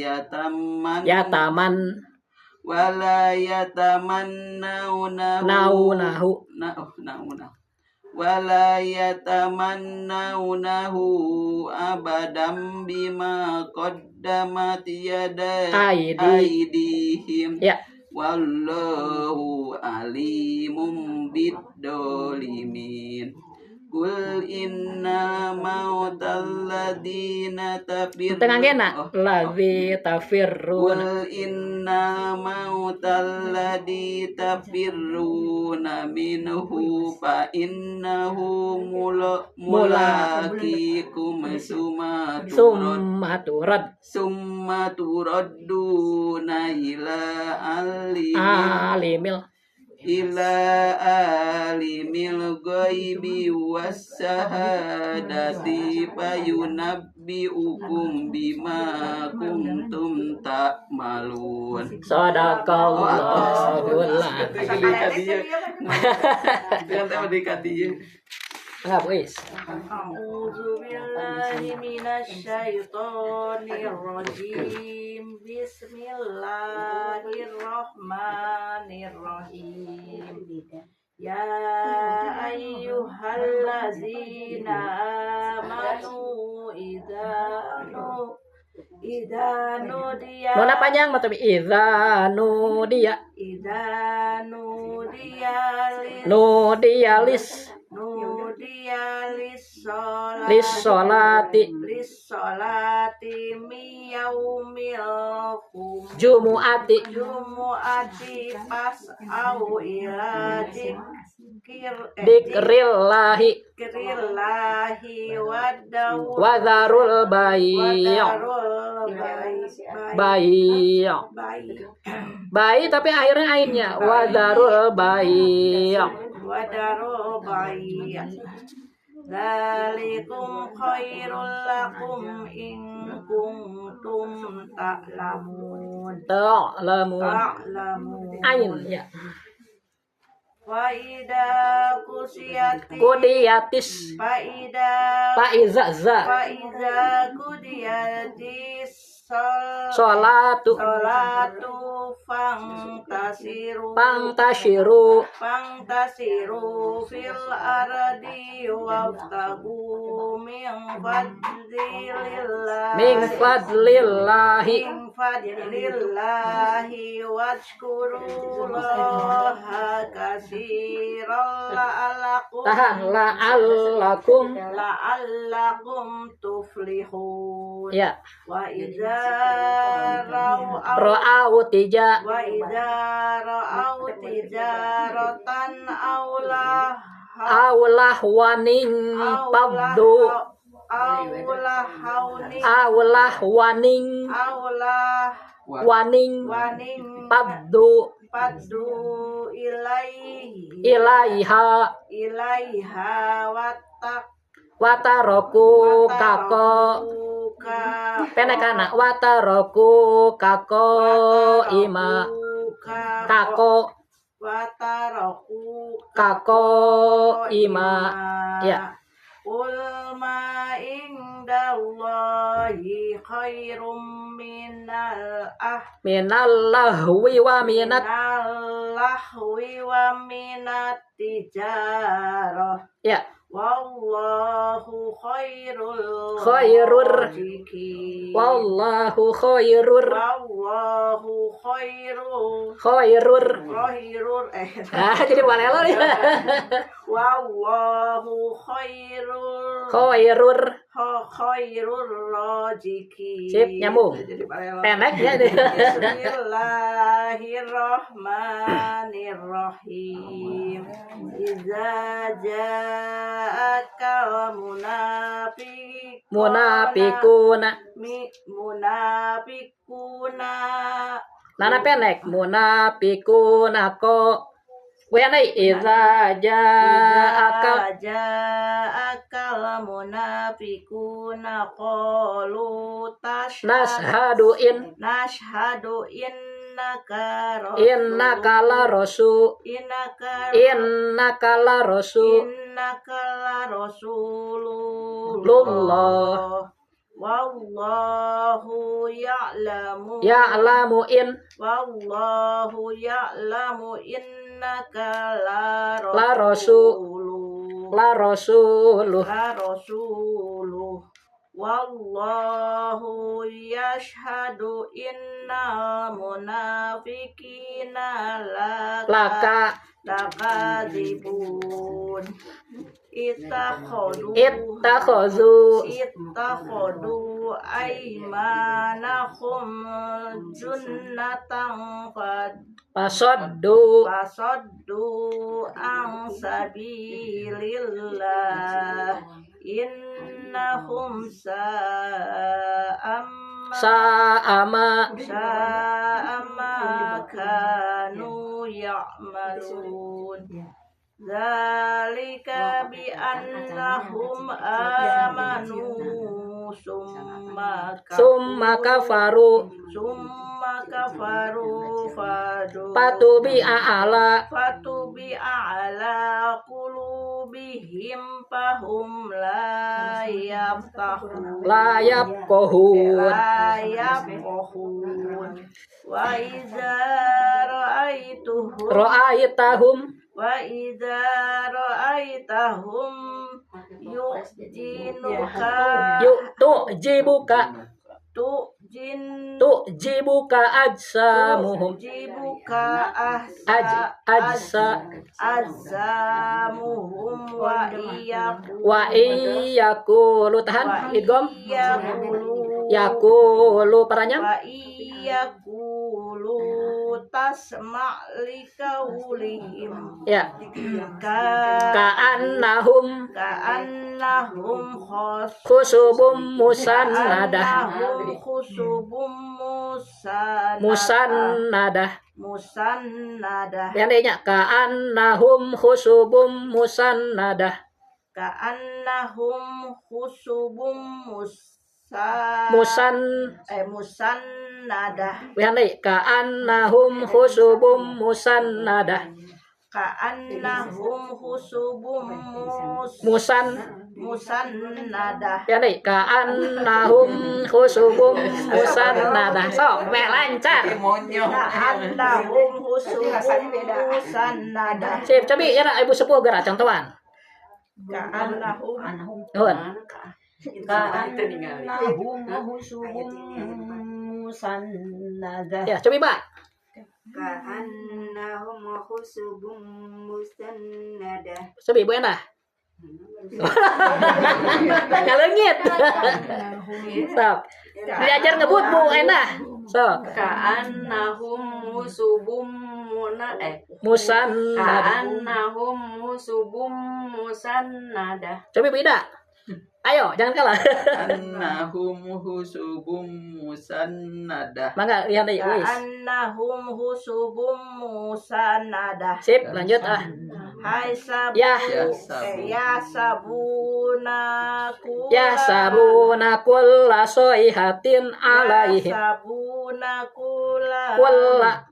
yatamannawnahu abadan bima qaddamat aydihim wallahu alimum biddolimin. Kul inna mautal ladina tafirruna Kul inna mautal ladhi tafirruna minhu fa innahu mulaqikum summa turadduna ila alimil ghaibi wassahadati fayunabbi'ukum bima kuntum ta'malun. Sadaqallahul azim. A'udzu billahi minasy syaithanir rajim. Bismillahirrahmanirrahim. Ya ayyuhallazina amanu idza nudiya Nona panjang mata idza nudiya lis-sholati miyaumil jumu'ati pas'au ila dikrillahi wadharul bayi tapi akhirnya ainnya wadharul bayi Dzalikum khairul lakum in kuntum ta'lamun. Ain ya. Faida kudiyatis faiza kudiyatis Sholatu fantasiru Pangtasiru fil ardi wabtagu min fadlillah Min fadlillahi washkurullaha katsiran Tahan la'allakum la'allakum tuflihun. Ya Wa idza ra'au Ra'au tija wa idza ra'au tijaratan Aulah waning Pabdu Aulah waning Waning Pabdu padu Ilaiha Wataroku kako Penekana Wataroku kako ima Kako Wataroku Kako ima Ya Qul ma indallahi khairum Minallahwi wa minat lahwi wa minat tijarah. Ya Wallahu khairur Khairur Wallahu khairur Jadi balelo nih Wallahu Khairur khairur razikin. Sip nyambung Jadi balelo. Pendek ya nih Bismillahirrahmanirrahim. Iza ja'akal Munafikuna munafikuna Nana pendek Munafikuna ko Wenai iza ja'aka ja'akal munafikuna qalu Nashhadu innaka la rasul Innaka la rasulullah Wallahu Ya'lamu innaka La rasuluh Wallahu yashhadu innal munafiqina lakadzibun. Ittakhadhu aymanahum junnatan Pasaddu an sabilillah innahum Sa'ama kanu ya'malun. Zalika bi annahum amanu Summa kafaru Patubi a'ala qulubihim fahum la yafqahun wa iza Ra'aitahum Tu'jibuka ajsamuhum ajsamuhum wa iyakulu tahan idgham yakulu paranya wa iyakulu tasma' likaulihim ya ka'annahum khusubum musannadah yang lainnya ka'annahum khusubum musannadah musannadah yang lain ka'annahum khusubum musannadah ka'annahum husubum musannadah. Ya nih, ka'annahum khusubum musannadah. Sok, mek lancar. Monyo. Ka'annahum husubum musannadah. Sip, coba ya nak, ibu sepuh gerak contohan. Ka'annahum Nuhun. Ya, coba Mbak. Ka'annahum khusubum musannadah. Coba Ibu Endah. Kalengit. Sok. Diajar ngebut Bu Endah. Sok. Ka'annahum musubum Musannadah. Ka'annahum musubum musannadah. Coba Ibu Ida. Ayo, jangan kalah. Annahum husubum musannadah. Mangga lihat deh, wis. ka'annahum husubum musannadah. Sip, lanjut ah. Hai sabu Ya. ya sabuna kula Ya sabuna kulla soihatin alaihim. sabuna kula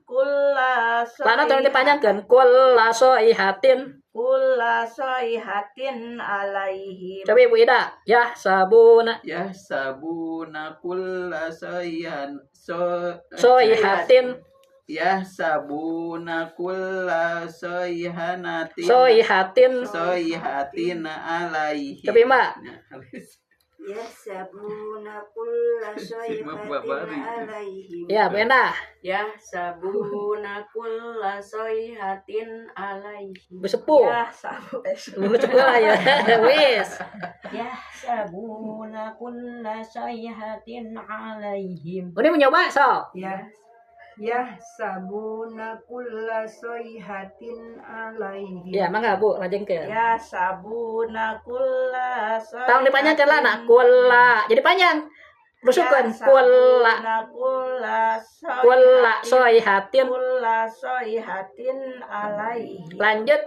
Kulla Lana tolong dipanjangkan. Kulla soihatin. kula soihatin alaihim. Coba Ibu Ida. Ya sabuna Yahsabuna kulla soihatin. Yahsabuna kulla Soihatin. soihatin alaihi. Coba Mbak. Yahsabuna kulla sayhatin alaihim. Ya, Bu Endah. Ya sabuna kulla soihatin alaihim. Bu Sepuh. Ya sabu Bu Sepuh lah ya. Wis. Yahsabuna kulla soihatin alaihim. Udah mencoba sok. Ya sabuna kulla soihatin alaihim. Ya, mangga Bu, lanjutkan. ya sabuna kula Tolong dipanjangkan lah nak. Kulla. Jadi panjang. Rusukkan. Kulla soihatin. kula soihatin alaihi. Lanjut.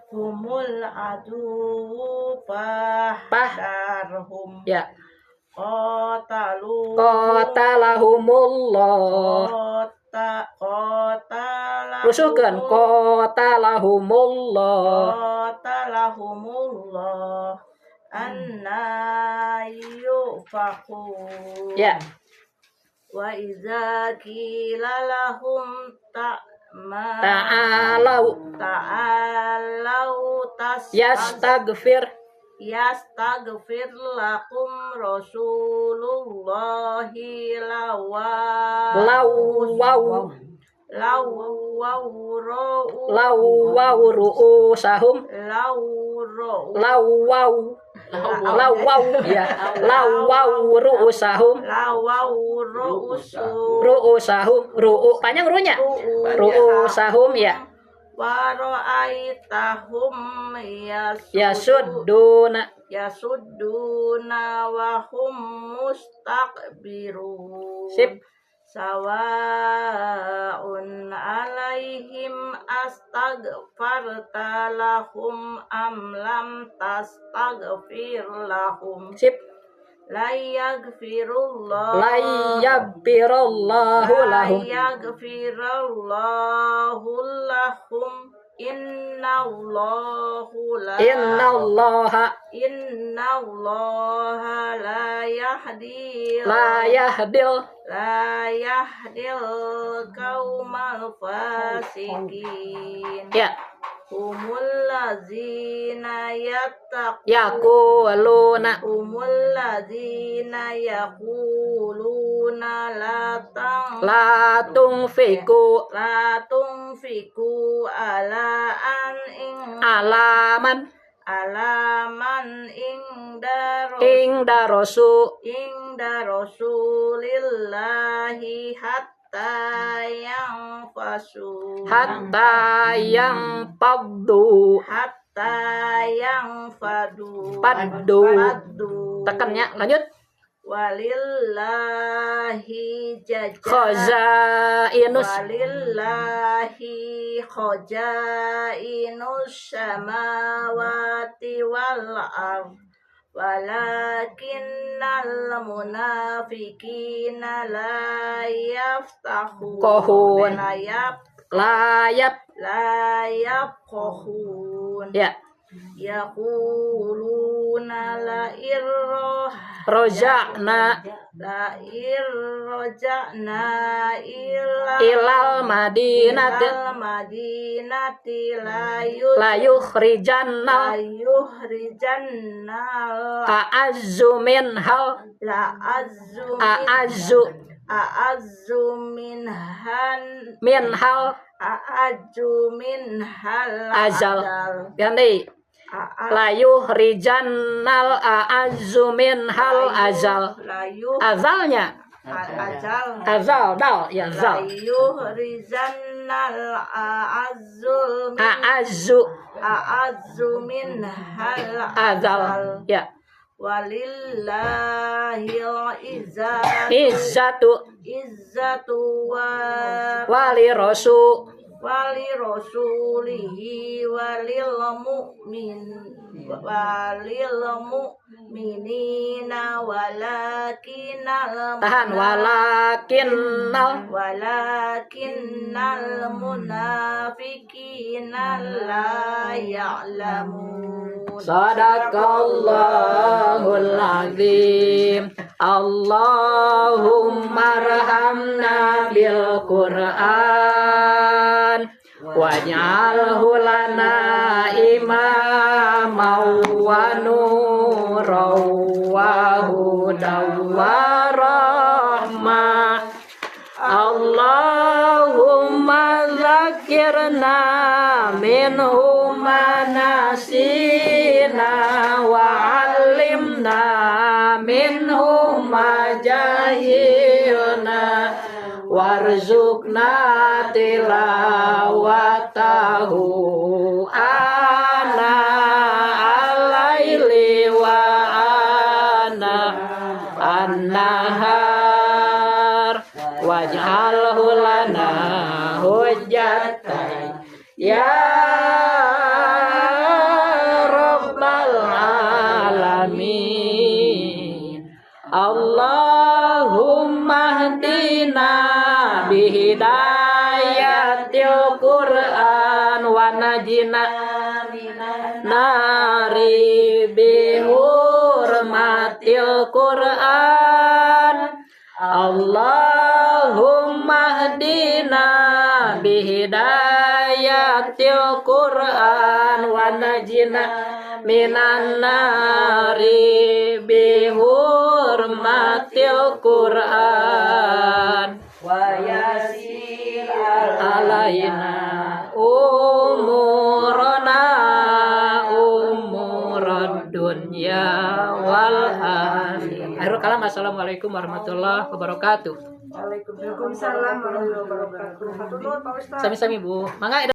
Humul adu darhum Ya. qatalu Qatalahumullah. Rusukkan. Qatalahumullah. anna yufakun. Ya. Wa iza qila lahum Ta'alau yastaghfir yastaghfir lakum rasulullahi lawwaw ru'usahum lawwaw ya lawwaw ru'usahum panjang ru'nya ru'usahum ya wara'aitahum yasudduna wa hum mustakbirun. Sip. Sawa'un alaihim astaghfarta lahum am lam tastaghfir lahum Sip. la yaghfirullahu lahum innallaha la yahdil qaumal fasikin. Ya. Humul ladzina Yaquluna yaquluna la tunfiku alaman ingda rasulillahi hatta yang paddu tekannya lanjut walillahi khazainus samawati wal ardh walakinnal munafiqina la yaftahun la yafqahun. Ya. Yaquluna la Roja'na ilal madinati la yukhrijannal a'azzu minhal azal. Ganti. La yukhrijannal a'azzu minhal azal. Azalnya azal dal ya zal. Yuhrizannal a'azzu minhal azal. Ya. Walillahil Izzatu wali rasulihi walil mu'minina walakinnal munafiqina la ya'lamun. Sadaqallahul azim. Allahumma arhamna bil Qur'an waj'alhu lana imaman wa nuran wa hudan wa rahmah. Allahumma zakirna minhu ma nasina wa 'allimna minhu ma jahilna warzuqna tilawatahu ana al-laili wa ana an-nahar waj'alhu lana hujjatan ya rabbal alamin. Allahumma hdina bihidayatil Qur'an wa najina nari bihurmatil Qur'an. Allahumma hdina bihidayatil Qur'an wa najina minan nari bihurmatil Qur'an wa yasir alaina umurad dunya wal akhirah. Akhirul kalam. Assalamualaikum warahmatullahi wabarakatuh. Waalaikumsalam warahmatullahi wabarakatuh. Sami-sami Bu. Mangga